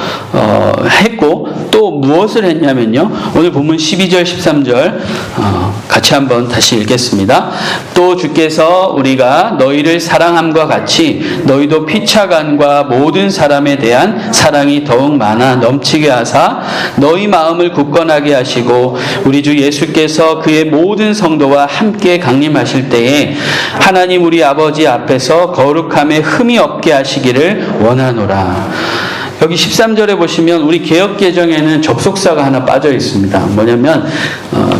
했고, 또 무엇을 했냐면요, 오늘 본문 12절 13절 같이 한번 다시 읽겠습니다. 또 주께서 우리가 너희를 사랑함과 같이 너희도 피차간과 모든 사람에 대한 사랑이 더욱 많아 넘치게 하사 너희 마음을 굳건하게 하시고, 우리 주 예수께서 그의 모든 성도와 함께 강림하실 때에 하나님 우리 아버지 앞에서 거룩함에 흠이 없게 하시기를 원하노라. 여기 13절에 보시면 우리 개역개정에는 접속사가 하나 빠져 있습니다. 뭐냐면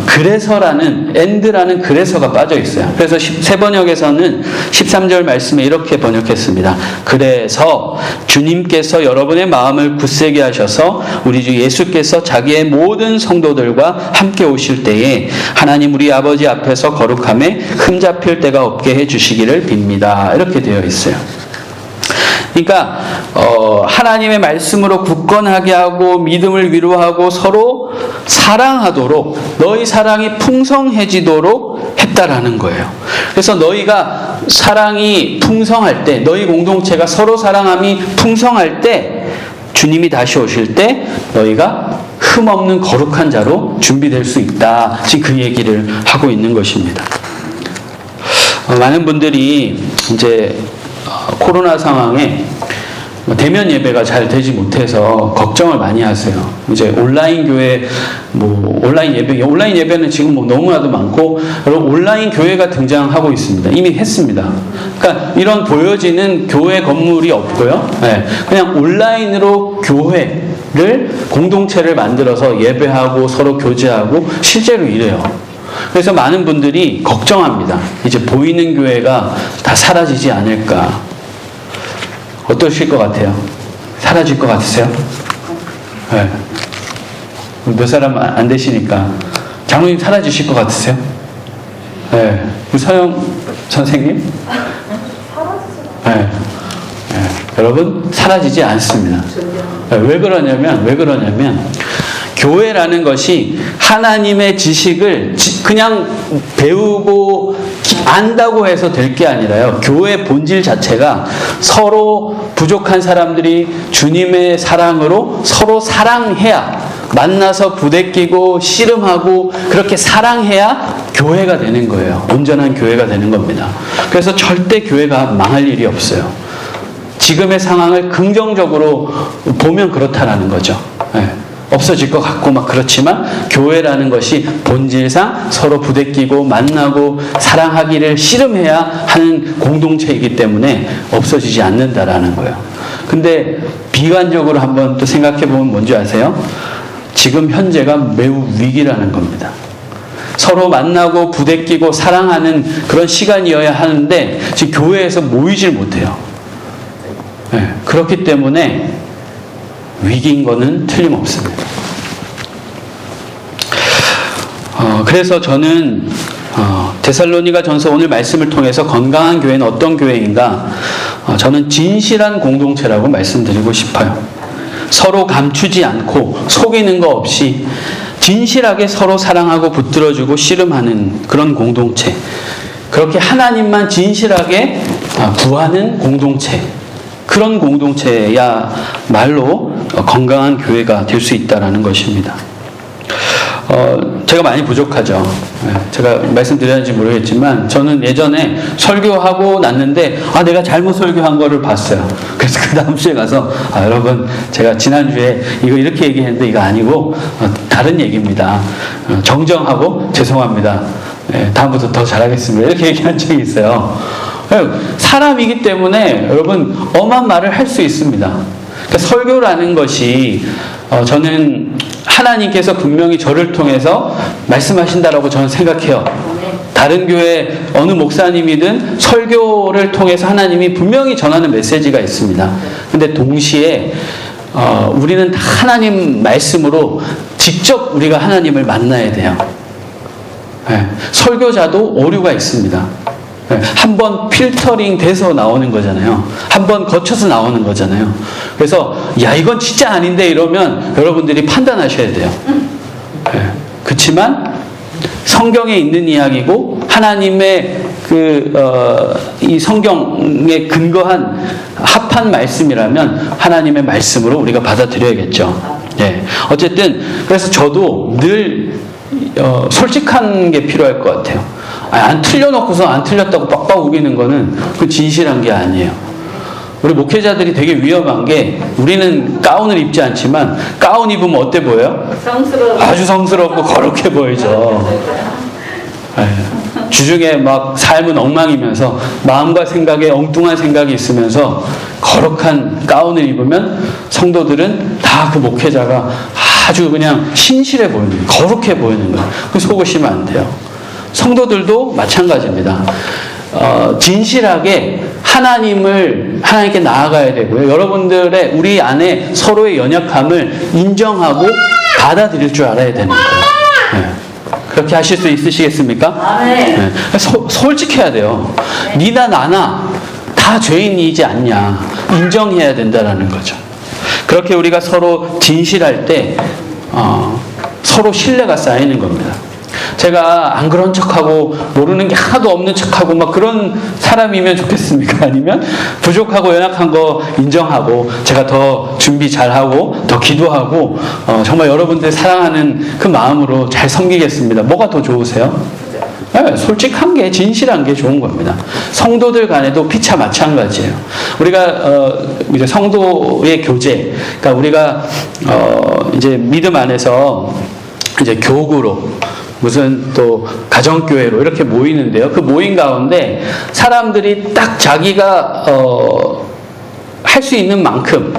그래서라는, and라는 그래서가 빠져 있어요. 그래서 새 번역에서는 13절 말씀에 이렇게 번역했습니다. 그래서 주님께서 여러분의 마음을 굳세게 하셔서 우리 주 예수께서 자기의 모든 성도들과 함께 오실 때에 하나님 우리 아버지 앞에서 거룩함에 흠잡힐 데가 없게 해주시기를 빕니다. 이렇게 되어 있어요. 그러니까 하나님의 말씀으로 굳건하게 하고 믿음을 위로하고 서로 사랑하도록, 너희 사랑이 풍성해지도록 했다라는 거예요. 그래서 너희가 사랑이 풍성할 때, 너희 공동체가 서로 사랑함이 풍성할 때, 주님이 다시 오실 때 너희가 흠없는 거룩한 자로 준비될 수 있다. 지금 그 얘기를 하고 있는 것입니다. 많은 분들이 이제 코로나 상황에 대면 예배가 잘 되지 못해서 걱정을 많이 하세요. 이제 온라인 교회, 온라인 예배는 지금 너무나도 많고, 여러분 온라인 교회가 등장하고 있습니다. 이미 했습니다. 그러니까 이런 보여지는 교회 건물이 없고요. 네, 그냥 온라인으로 교회를, 공동체를 만들어서 예배하고 서로 교제하고 실제로 이래요. 그래서 많은 분들이 걱정합니다. 이제 보이는 교회가 다 사라지지 않을까. 어떠실 것 같아요? 사라질 것 같으세요? 네. 몇 사람 안 되시니까. 장로님 사라지실 것 같으세요? 네. 서영 선생님? 네. 네. 여러분, 사라지지 않습니다. 네. 왜 그러냐면 교회라는 것이 하나님의 지식을 그냥 배우고 안다고 해서 될 게 아니라요. 교회 본질 자체가 서로 부족한 사람들이 주님의 사랑으로 서로 사랑해야, 만나서 부대끼고 씨름하고 그렇게 사랑해야 교회가 되는 거예요. 온전한 교회가 되는 겁니다. 그래서 절대 교회가 망할 일이 없어요. 지금의 상황을 긍정적으로 보면 그렇다라는 거죠. 네. 없어질 것 같고 막 그렇지만 교회라는 것이 본질상 서로 부대끼고 만나고 사랑하기를 씨름해야 하는 공동체이기 때문에 없어지지 않는다라는 거예요. 근데 비관적으로 한번 또 생각해 보면 뭔지 아세요? 지금 현재가 매우 위기라는 겁니다. 서로 만나고 부대끼고 사랑하는 그런 시간이어야 하는데 지금 교회에서 모이질 못해요. 네, 그렇기 때문에 위기인 거는 틀림없습니다. 그래서 저는 데살로니가 전서 오늘 말씀을 통해서 건강한 교회는 어떤 교회인가? 저는 진실한 공동체라고 말씀드리고 싶어요. 서로 감추지 않고 속이는 거 없이 진실하게 서로 사랑하고 붙들어주고 씨름하는 그런 공동체. 그렇게 하나님만 진실하게 구하는 공동체. 그런 공동체야말로 건강한 교회가 될 수 있다는 것입니다. 제가 많이 부족하죠. 제가 말씀드렸는지 모르겠지만 저는 예전에 설교하고 났는데 내가 잘못 설교한 거를 봤어요. 그래서 그 다음 주에 가서 여러분 제가 지난주에 이거 이렇게 얘기했는데 이거 아니고 다른 얘기입니다. 정정하고 죄송합니다. 다음부터 더 잘하겠습니다. 이렇게 얘기한 적이 있어요. 사람이기 때문에 여러분 엄한 말을 할 수 있습니다. 그러니까 설교라는 것이 저는 하나님께서 분명히 저를 통해서 말씀하신다라고 저는 생각해요. 다른 교회 어느 목사님이든 설교를 통해서 하나님이 분명히 전하는 메시지가 있습니다. 근데 동시에 우리는 다 하나님 말씀으로 직접 우리가 하나님을 만나야 돼요. 설교자도 오류가 있습니다. 한번 필터링 돼서 나오는 거잖아요. 한번 거쳐서 나오는 거잖아요. 그래서 이건 진짜 아닌데 이러면 여러분들이 판단하셔야 돼요. 그렇지만 성경에 있는 이야기고 하나님의 이 성경에 근거한 합한 말씀이라면 하나님의 말씀으로 우리가 받아들여야겠죠. 어쨌든 그래서 저도 늘 솔직한 게 필요할 것 같아요. 안 틀려놓고서 안 틀렸다고 빡빡 우기는 거는 그 진실한 게 아니에요. 우리 목회자들이 되게 위험한 게 우리는 가운을 입지 않지만 가운 입으면 어때 보여요? 아주 성스럽고 거룩해 보이죠. 주중에 막 삶은 엉망이면서 마음과 생각에 엉뚱한 생각이 있으면서 거룩한 가운을 입으면 성도들은 다 그 목회자가 아주 그냥 신실해 보이는 거예요. 거룩해 보이는 거예요. 그 속으시면 안 돼요. 성도들도 마찬가지입니다. 진실하게 하나님께 나아가야 되고요. 여러분들의 우리 안에 서로의 연약함을 인정하고 받아들일 줄 알아야 되는 거예요. 그렇게 하실 수 있으시겠습니까? 솔직해야 돼요. 니나 나나 다 죄인이지 않냐. 인정해야 된다는 거죠. 그렇게 우리가 서로 진실할 때 서로 신뢰가 쌓이는 겁니다. 제가 안 그런 척하고 모르는 게 하나도 없는 척하고 막 그런 사람이면 좋겠습니까? 아니면 부족하고 연약한 거 인정하고 제가 더 준비 잘하고 더 기도하고 정말 여러분들 사랑하는 그 마음으로 잘 섬기겠습니다. 뭐가 더 좋으세요? 솔직한 게 진실한 게 좋은 겁니다. 성도들 간에도 피차 마찬가지예요. 우리가 이제 성도의 교제, 그러니까 우리가 이제 믿음 안에서 이제 교구로 무슨 또 가정교회로 이렇게 모이는데요. 그 모임 가운데 사람들이 딱 자기가 할 수 있는 만큼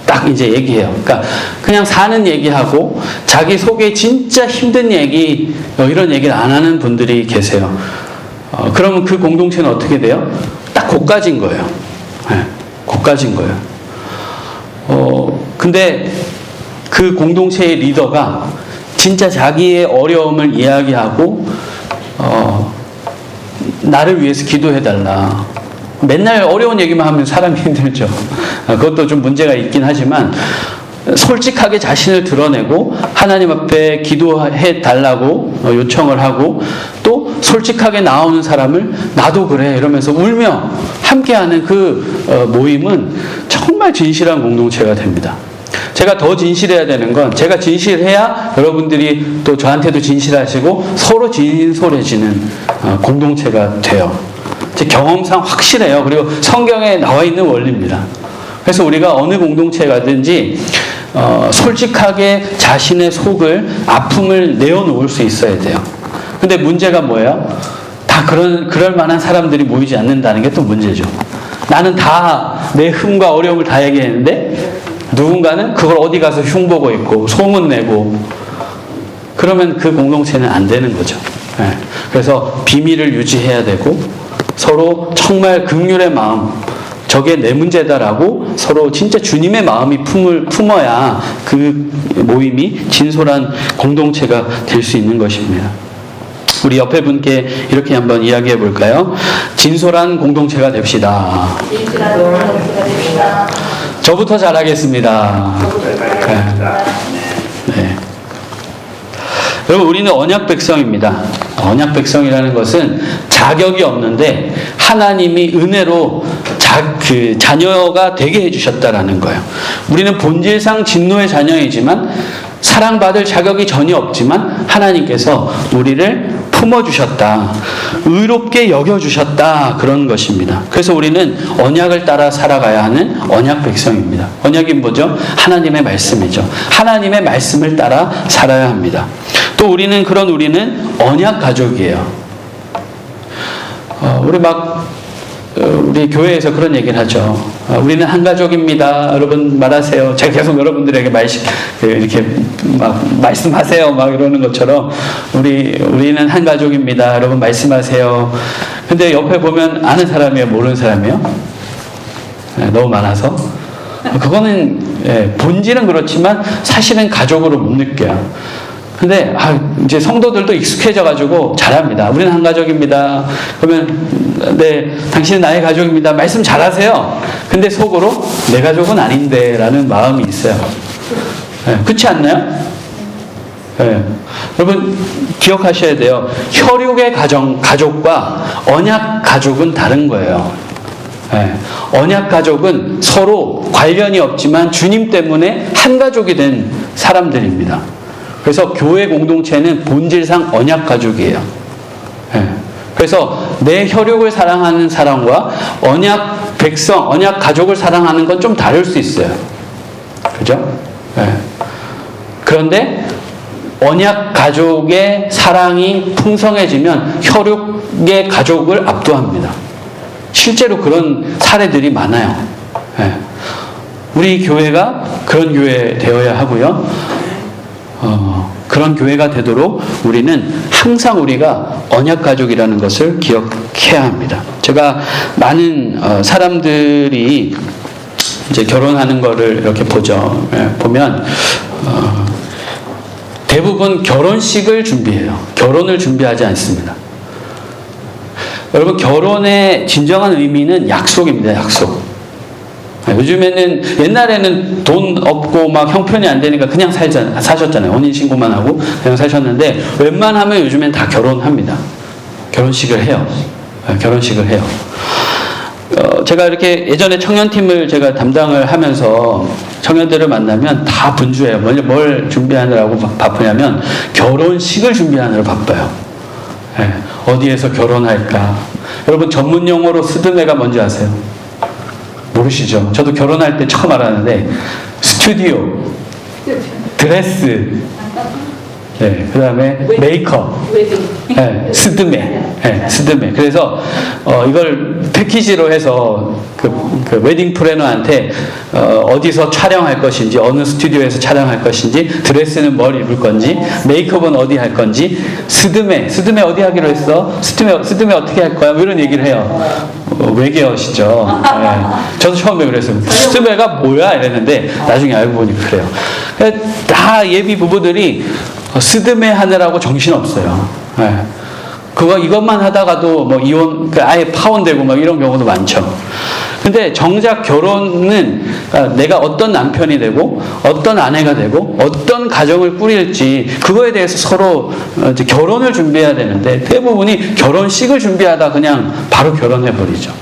딱 이제 얘기해요. 그러니까 그냥 사는 얘기하고 자기 속에 진짜 힘든 얘기 이런 얘기를 안 하는 분들이 계세요. 그러면 그 공동체는 어떻게 돼요? 딱 고까진 거예요. 고까진 거예요. 근데 그 공동체의 리더가 진짜 자기의 어려움을 이야기하고 나를 위해서 기도해달라. 맨날 어려운 얘기만 하면 사람이 힘들죠. 그것도 좀 문제가 있긴 하지만 솔직하게 자신을 드러내고 하나님 앞에 기도해달라고 요청을 하고 또 솔직하게 나오는 사람을 나도 그래 이러면서 울며 함께하는 그 모임은 정말 진실한 공동체가 됩니다. 제가 더 진실해야 되는 건 제가 진실해야 여러분들이 또 저한테도 진실하시고 서로 진솔해지는 공동체가 돼요. 제 경험상 확실해요. 그리고 성경에 나와 있는 원리입니다. 그래서 우리가 어느 공동체에 가든지 솔직하게 자신의 속을, 아픔을 내어놓을 수 있어야 돼요. 근데 문제가 뭐예요? 다 그럴 만한 사람들이 모이지 않는다는 게 또 문제죠. 나는 다 내 흠과 어려움을 다 얘기했는데 누군가는 그걸 어디 가서 흉보고 있고 소문내고 그러면 그 공동체는 안 되는 거죠. 네. 그래서 비밀을 유지해야 되고 서로 정말 긍휼의 마음, 저게 내 문제다라고 서로 진짜 주님의 마음이 품어야 그 모임이 진솔한 공동체가 될 수 있는 것입니다. 우리 옆에 분께 이렇게 한번 이야기해 볼까요? 진솔한 공동체가 됩시다. 진실한 공동체가 됩시다. 저부터 잘하겠습니다. 네. 여러분, 우리는 언약 백성입니다. 언약 백성이라는 것은 자격이 없는데 하나님이 은혜로 자녀가 되게 해주셨다라는 거예요. 우리는 본질상 진노의 자녀이지만 사랑받을 자격이 전혀 없지만 하나님께서 우리를 품어주셨다. 의롭게 여겨주셨다. 그런 것입니다. 그래서 우리는 언약을 따라 살아가야 하는 언약 백성입니다. 언약이 뭐죠? 하나님의 말씀이죠. 하나님의 말씀을 따라 살아야 합니다. 또 우리는 언약 가족이에요. 우리 교회에서 그런 얘기를 하죠. 우리는 한 가족입니다. 여러분 말하세요. 제가 계속 여러분들에게 이렇게 말씀하세요. 이러는 것처럼 우리는 한 가족입니다. 여러분 말씀하세요. 근데 옆에 보면 아는 사람이에요, 모르는 사람이에요? 너무 많아서. 그거는 본질은 그렇지만 사실은 가족으로 못 느껴요. 근데 이제 성도들도 익숙해져가지고 잘합니다. 우리는 한 가족입니다. 그러면 네, 당신은 나의 가족입니다. 말씀 잘하세요. 근데 속으로 내 가족은 아닌데라는 마음이 있어요. 그렇지 않나요? 여러분 기억하셔야 돼요. 혈육의 가족과 언약 가족은 다른 거예요. 언약 가족은 서로 관련이 없지만 주님 때문에 한 가족이 된 사람들입니다. 그래서 교회 공동체는 본질상 언약 가족이에요. 그래서 내 혈육을 사랑하는 사람과 언약 백성, 언약 가족을 사랑하는 건 좀 다를 수 있어요. 그죠? 그런데 언약 가족의 사랑이 풍성해지면 혈육의 가족을 압도합니다. 실제로 그런 사례들이 많아요. 우리 교회가 그런 교회 되어야 하고요. 그런 교회가 되도록 우리는 항상 우리가 언약 가족이라는 것을 기억해야 합니다. 제가 많은 사람들이 이제 결혼하는 거를 이렇게 보죠. 보면 대부분 결혼식을 준비해요. 결혼을 준비하지 않습니다. 여러분, 결혼의 진정한 의미는 약속입니다. 약속. 요즘에는 옛날에는 돈 없고 형편이 안 되니까 그냥 사셨잖아요. 혼인신고만 하고 그냥 사셨는데 웬만하면 요즘엔 다 결혼합니다. 결혼식을 해요. 결혼식을 해요. 제가 이렇게 예전에 청년팀을 제가 담당을 하면서 청년들을 만나면 다 분주해요. 뭘 준비하느라고 바쁘냐면 결혼식을 준비하느라 바빠요. 어디에서 결혼할까? 여러분 전문 용어로 스드메가 뭔지 아세요? 모르시죠? 저도 결혼할 때 처음 알았는데 스튜디오, 드레스, 그 다음에 메이크업, 스드메. 그래서 이걸 패키지로 해서 그 웨딩 플래너한테 어디서 촬영할 것인지, 어느 스튜디오에서 촬영할 것인지, 드레스는 뭘 입을 건지, 메이크업은 어디 할 건지, 스드메 어디 하기로 했어? 스드메 어떻게 할 거야? 이런 얘기를 해요. 외계어시죠. 저도 처음에 그랬어요. 스드메가 뭐야? 이랬는데 나중에 알고 보니 그래요. 다 예비 부부들이 스드메 하느라고 정신없어요. 이것만 하다가도 이혼, 아예 파혼되고 이런 경우도 많죠. 근데 정작 결혼은 내가 어떤 남편이 되고 어떤 아내가 되고 어떤 가정을 꾸릴지 그거에 대해서 서로 이제 결혼을 준비해야 되는데 대부분이 결혼식을 준비하다 그냥 바로 결혼해버리죠.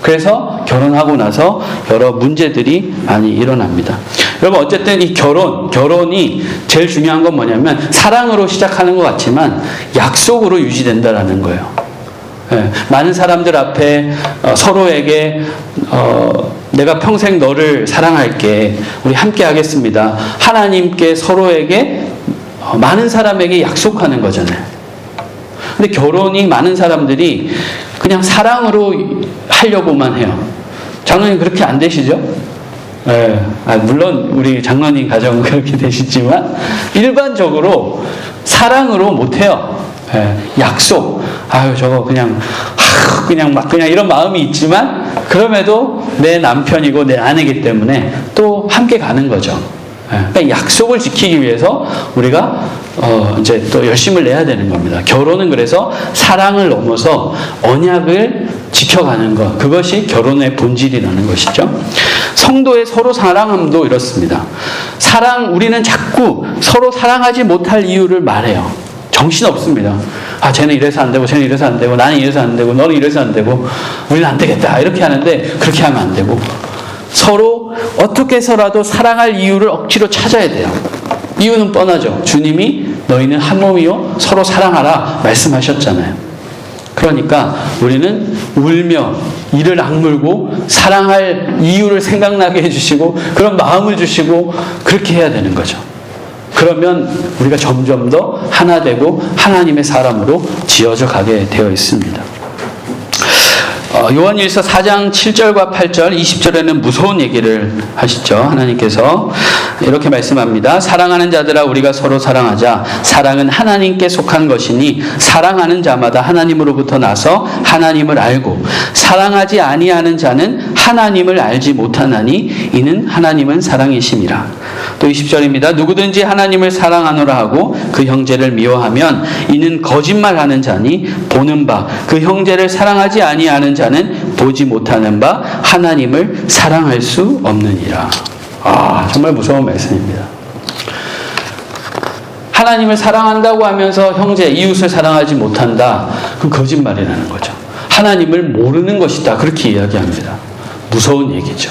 그래서 결혼하고 나서 여러 문제들이 많이 일어납니다. 여러분 어쨌든 이 결혼이 제일 중요한 건 뭐냐면 사랑으로 시작하는 것 같지만 약속으로 유지된다라는 거예요. 예, 많은 사람들 앞에 서로에게 내가 평생 너를 사랑할게. 우리 함께 하겠습니다. 하나님께 서로에게 많은 사람에게 약속하는 거잖아요. 근데 결혼이 많은 사람들이 그냥 사랑으로 하려고만 해요. 장로님 그렇게 안 되시죠? 예, 물론 우리 장로님 가정은 그렇게 되시지만 일반적으로 사랑으로 못 해요. 예, 약속. 저거 그냥 이런 마음이 있지만 그럼에도 내 남편이고 내 아내이기 때문에 또 함께 가는 거죠. 그러니까 약속을 지키기 위해서 우리가 이제 또 열심을 내야 되는 겁니다. 결혼은 그래서 사랑을 넘어서 언약을 지켜가는 것, 그것이 결혼의 본질이라는 것이죠. 성도의 서로 사랑함도 이렇습니다. 우리는 자꾸 서로 사랑하지 못할 이유를 말해요. 정신없습니다. 쟤는 이래서 안 되고 쟤는 이래서 안 되고 나는 이래서 안 되고 너는 이래서 안 되고 우리는 안 되겠다 이렇게 하는데 그렇게 하면 안 되고 서로 어떻게 해서라도 사랑할 이유를 억지로 찾아야 돼요. 이유는 뻔하죠. 주님이 너희는 한 몸이요 서로 사랑하라 말씀하셨잖아요. 그러니까 우리는 울며 이를 악물고 사랑할 이유를 생각나게 해주시고 그런 마음을 주시고 그렇게 해야 되는 거죠. 그러면 우리가 점점 더 하나 되고 하나님의 사람으로 지어져 가게 되어 있습니다. 요한일서 4장 7절과 8절 20절에는 무서운 얘기를 하시죠. 하나님께서 이렇게 말씀합니다. 사랑하는 자들아 우리가 서로 사랑하자. 사랑은 하나님께 속한 것이니 사랑하는 자마다 하나님으로부터 나서 하나님을 알고 사랑하지 아니하는 자는 하나님을 알지 못하나니 이는 하나님은 사랑이심이라. 또 20절입니다. 누구든지 하나님을 사랑하노라 하고 그 형제를 미워하면 이는 거짓말하는 자니 보는 바 그 형제를 사랑하지 아니하는 자는 보지 못하는 바 하나님을 사랑할 수 없느니라. 정말 무서운 말씀입니다. 하나님을 사랑한다고 하면서 형제, 이웃을 사랑하지 못한다. 그건 거짓말이라는 거죠. 하나님을 모르는 것이다. 그렇게 이야기합니다. 무서운 얘기죠.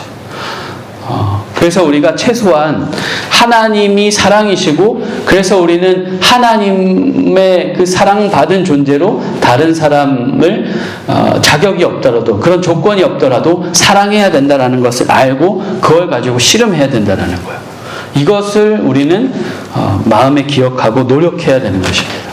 그래서 우리가 최소한 하나님이 사랑이시고 그래서 우리는 하나님의 그 사랑받은 존재로 다른 사람을 자격이 없더라도 그런 조건이 없더라도 사랑해야 된다는 것을 알고 그걸 가지고 씨름해야 된다는 거예요. 이것을 우리는 마음에 기억하고 노력해야 되는 것입니다.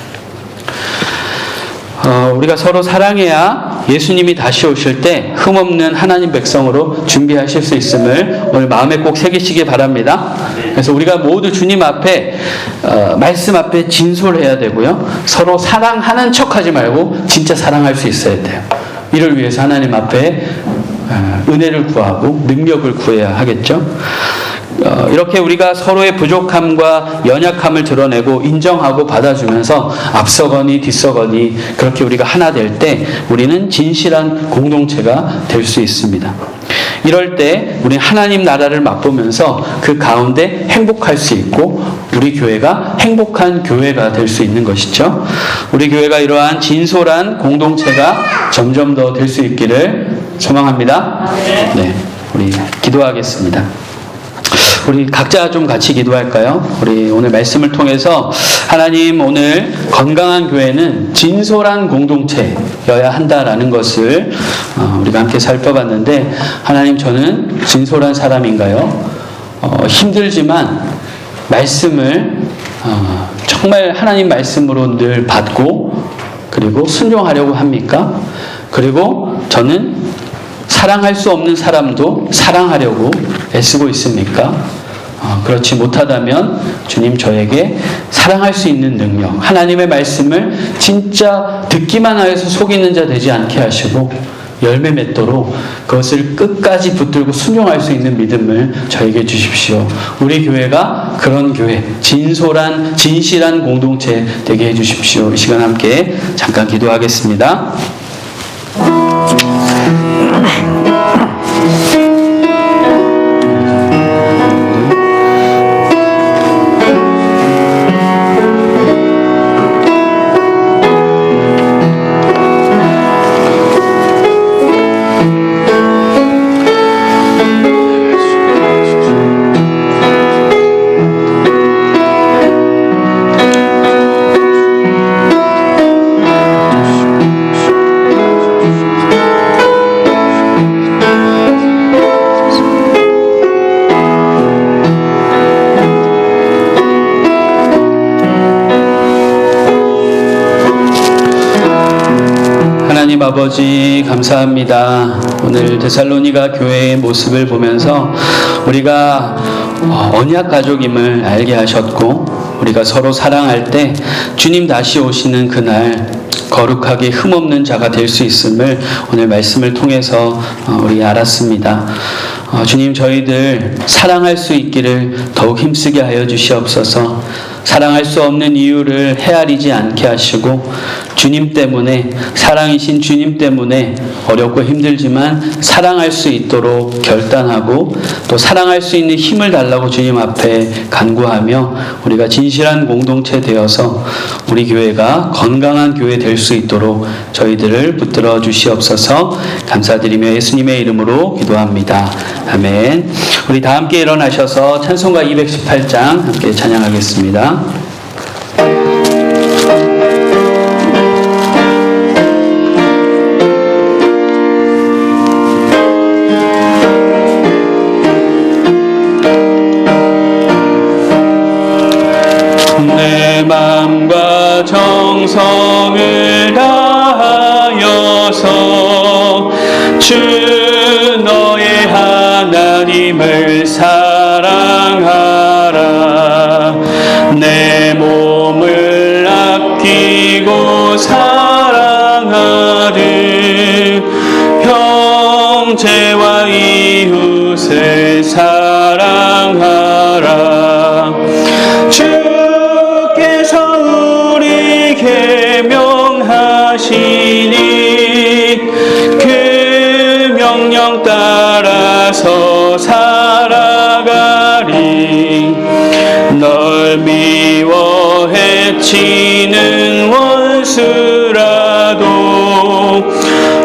우리가 서로 사랑해야 예수님이 다시 오실 때 흠없는 하나님 백성으로 준비하실 수 있음을 오늘 마음에 꼭 새기시기 바랍니다. 그래서 우리가 모두 주님 앞에 말씀 앞에 진솔해야 되고요. 서로 사랑하는 척하지 말고 진짜 사랑할 수 있어야 돼요. 이를 위해서 하나님 앞에 은혜를 구하고 능력을 구해야 하겠죠. 이렇게 우리가 서로의 부족함과 연약함을 드러내고 인정하고 받아주면서 앞서거니 뒤서거니 그렇게 우리가 하나 될 때 우리는 진실한 공동체가 될 수 있습니다. 이럴 때 우리는 하나님 나라를 맛보면서 그 가운데 행복할 수 있고 우리 교회가 행복한 교회가 될 수 있는 것이죠. 우리 교회가 이러한 진솔한 공동체가 점점 더 될 수 있기를 소망합니다. 네, 우리 기도하겠습니다. 우리 각자 좀 같이 기도할까요? 우리 오늘 말씀을 통해서 하나님 오늘 건강한 교회는 진솔한 공동체여야 한다라는 것을 우리가 함께 살펴봤는데 하나님 저는 진솔한 사람인가요? 힘들지만 말씀을 정말 하나님 말씀으로 늘 받고 그리고 순종하려고 합니까? 그리고 저는 사랑할 수 없는 사람도 사랑하려고 애쓰고 있습니까? 그렇지 못하다면 주님 저에게 사랑할 수 있는 능력, 하나님의 말씀을 진짜 듣기만 하여서 속이는 자 되지 않게 하시고 열매 맺도록 그것을 끝까지 붙들고 순종할 수 있는 믿음을 저에게 주십시오. 우리 교회가 그런 교회, 진실한 공동체 되게 해주십시오. 이 시간 함께 잠깐 기도하겠습니다. 아버지 감사합니다. 오늘 데살로니가 교회의 모습을 보면서 우리가 언약 가족임을 알게 하셨고, 우리가 서로 사랑할 때 주님 다시 오시는 그날 거룩하게 흠없는 자가 될 수 있음을 오늘 말씀을 통해서 우리 알았습니다. 주님, 저희들 사랑할 수 있기를 더욱 힘쓰게 하여 주시옵소서. 사랑할 수 없는 이유를 헤아리지 않게 하시고, 주님 때문에, 사랑이신 주님 때문에 어렵고 힘들지만 사랑할 수 있도록 결단하고, 또 사랑할 수 있는 힘을 달라고 주님 앞에 간구하며 우리가 진실한 공동체 되어서 우리 교회가 건강한 교회 될 수 있도록 저희들을 붙들어 주시옵소서. 감사드리며 예수님의 이름으로 기도합니다. 아멘. 우리 다 함께 일어나셔서 찬송가 218장 함께 찬양하겠습니다. 내 맘과 정성을 다하여서 주 너의 하나님을 사랑하라. 내 몸을 아끼고 사랑하듯 형제와 이웃을 사랑하라. 주께서 우리에게 명하시니 그 명령 따라서 살아가리. 널 미워 해치는 원수라도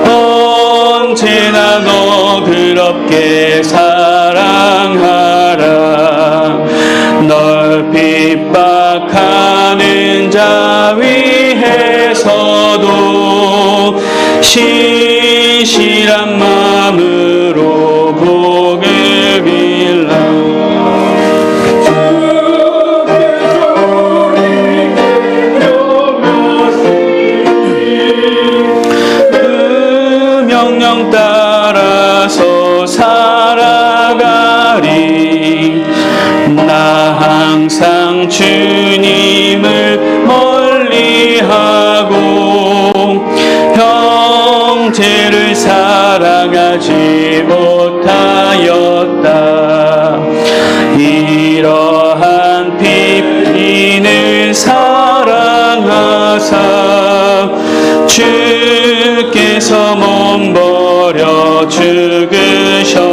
언제나 너 그렇게 사랑하라. 널 핍박하는 자 위해서도 신실한 마음으로 복을 빌라. 그 명령 따라서 살아가리. 나 항상 주님을 멀리하고 형제를 사랑하지 못하였다. 이러한 핍인을 사랑하사 주께서 몸버려 죽으셨다.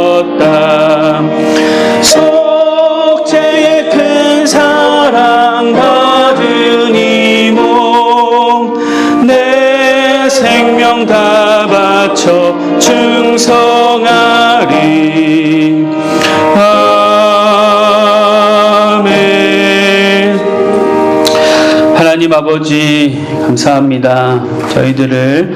속죄의 큰 사랑 받은 이 몸 내 생명 다 바쳐 충성하리. 아멘. 하나님 아버지 감사합니다. 저희들을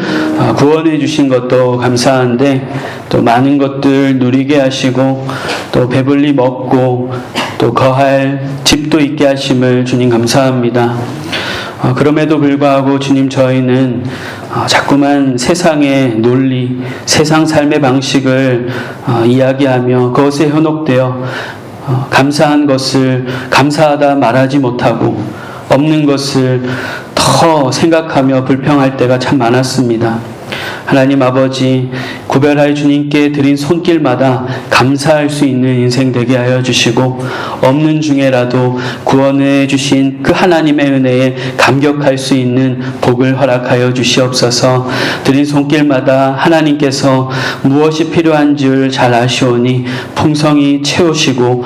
구원해 주신 것도 감사한데 또 많은 것들 누리게 하시고 또 배불리 먹고 또 거할 집도 있게 하심을 주님 감사합니다. 그럼에도 불구하고 주님, 저희는 자꾸만 세상의 논리, 세상 삶의 방식을 이야기하며 그것에 현혹되어 감사한 것을 감사하다 말하지 못하고 없는 것을 더 생각하며 불평할 때가 참 많았습니다. 하나님 아버지, 구별하여 주님께 드린 손길마다 감사할 수 있는 인생 되게 하여 주시고, 없는 중에라도 구원해 주신 그 하나님의 은혜에 감격할 수 있는 복을 허락하여 주시옵소서. 드린 손길마다 하나님께서 무엇이 필요한 줄 잘 아시오니 풍성히 채우시고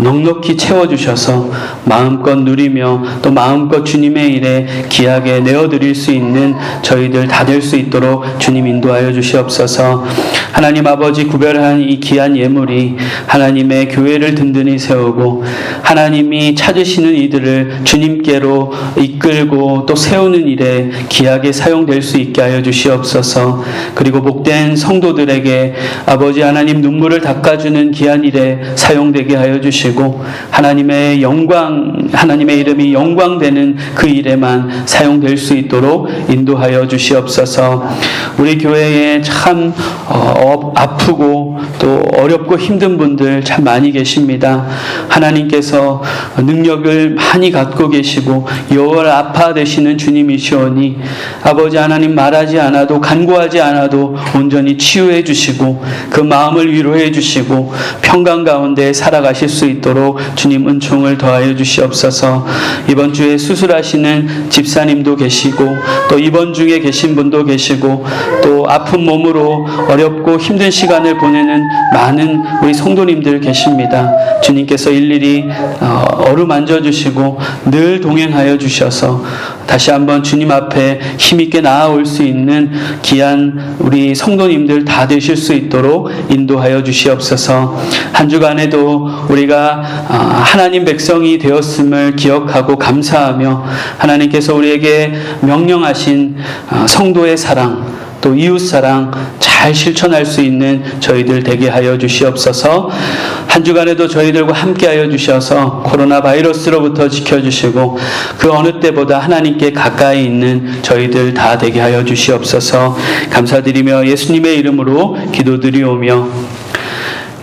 넉넉히 채워주셔서 마음껏 누리며 또 마음껏 주님의 일에 귀하게 내어드릴 수 있는 저희들 다 될 수 있도록 주님 인도하여 주시옵소서. 하나님 아버지, 구별한 이 귀한 예물이 하나님의 교회를 든든히 세우고 하나님이 찾으시는 이들을 주님께로 이끌고 또 세우는 일에 귀하게 사용될 수 있게 하여 주시옵소서. 그리고 복된 성도들에게 아버지 하나님 눈물을 닦아주는 귀한 일에 사용되게 하여 주시고 하나님의 영광, 하나님의 이름이 영광되는 그 일에만 사용될 수 있도록 인도하여 주시옵소서. 우리 교회에 참 아프고 또 어렵고 힘든 분들 참 많이 계십니다. 하나님께서 능력을 많이 갖고 계시고 여호와를 아파 되시는 주님이시오니 아버지 하나님 말하지 않아도 간구하지 않아도 온전히 치유해 주시고 그 마음을 위로해 주시고 평강 가운데 살아가실 수 있도록 주님 은총을 더하여 주시옵소서. 이번 주에 수술하시는 집사님도 계시고 또 입원 중에 계신 분도 계시고 또 아픈 몸으로 어렵고 힘든 시간을 보내는 많은 우리 성도님들 계십니다. 주님께서 일일이 어루만져 주시고 늘 동행하여 주셔서 다시 한번 주님 앞에 힘있게 나아올 수 있는 귀한 우리 성도님들 다 되실 수 있도록 인도하여 주시옵소서. 한 주간에도 우리가 하나님 백성이 되었음을 기억하고 감사하며 하나님께서 우리에게 명령하신 성도의 사랑 또 이웃사랑 잘 실천할 수 있는 저희들 되게 하여 주시옵소서. 한 주간에도 저희들과 함께 하여 주셔서 코로나 바이러스로부터 지켜주시고 그 어느 때보다 하나님께 가까이 있는 저희들 다 되게 하여 주시옵소서. 감사드리며 예수님의 이름으로 기도드리오며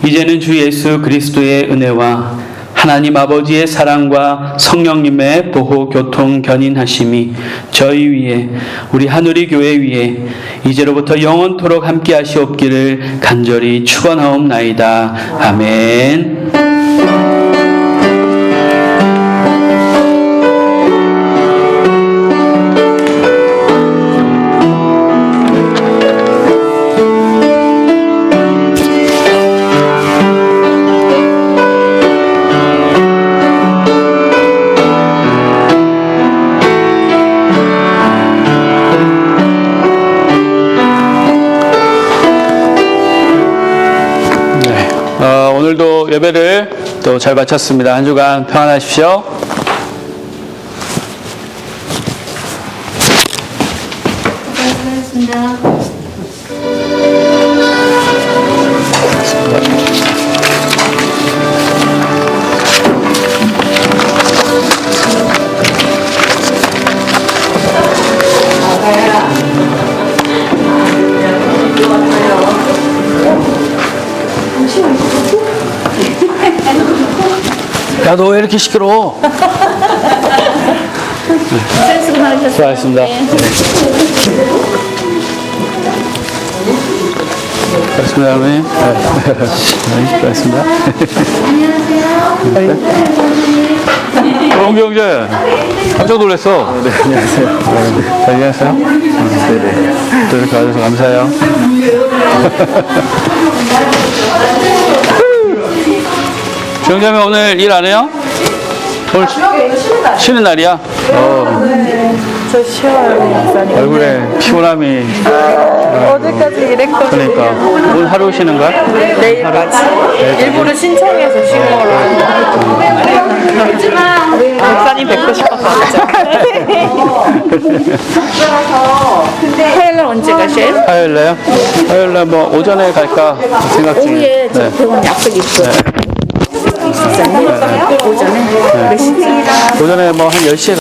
이제는 주 예수 그리스도의 은혜와 하나님 아버지의 사랑과 성령님의 보호 교통 견인하심이 저희 위에 우리 하누리 교회 위에 이제로부터 영원토록 함께 하시옵기를 간절히 축원하옵나이다. 아멘. 오늘도 예배를 또 잘 마쳤습니다. 한 주간 평안하십시오. 수고하셨습니다. 야, 너 왜 이렇게 시끄러워? 수고 많으셨습니다. 수고하셨습니다. 수고하셨습니다, 어머니. 수고하셨습니다. 홍기 형제, 깜짝 놀랐어. 네, 안녕하세요. 잘 지냈어요? 네네. 또 이렇게 와줘서 감사해요. 주영자매 오늘 일 안 해요? 오늘 쉬는 날이야? 저 쉬어요, 목사님. 얼굴에 피곤함이. 어제까지 일했거든요. 그러니까 오늘 하루 쉬는 거야? 내일까지. 일부러 신청해서 쉰 거로. 목사님 뵙고 싶어서 왔죠. 화요일 날 언제 가셔요? 화요일날요? 화요일날 뭐 오전에 갈까 생각 중이에요. 오후에 저 병원 약속 있어요. 오전에? 몇 시쯤? 오전에 뭐 한 10시에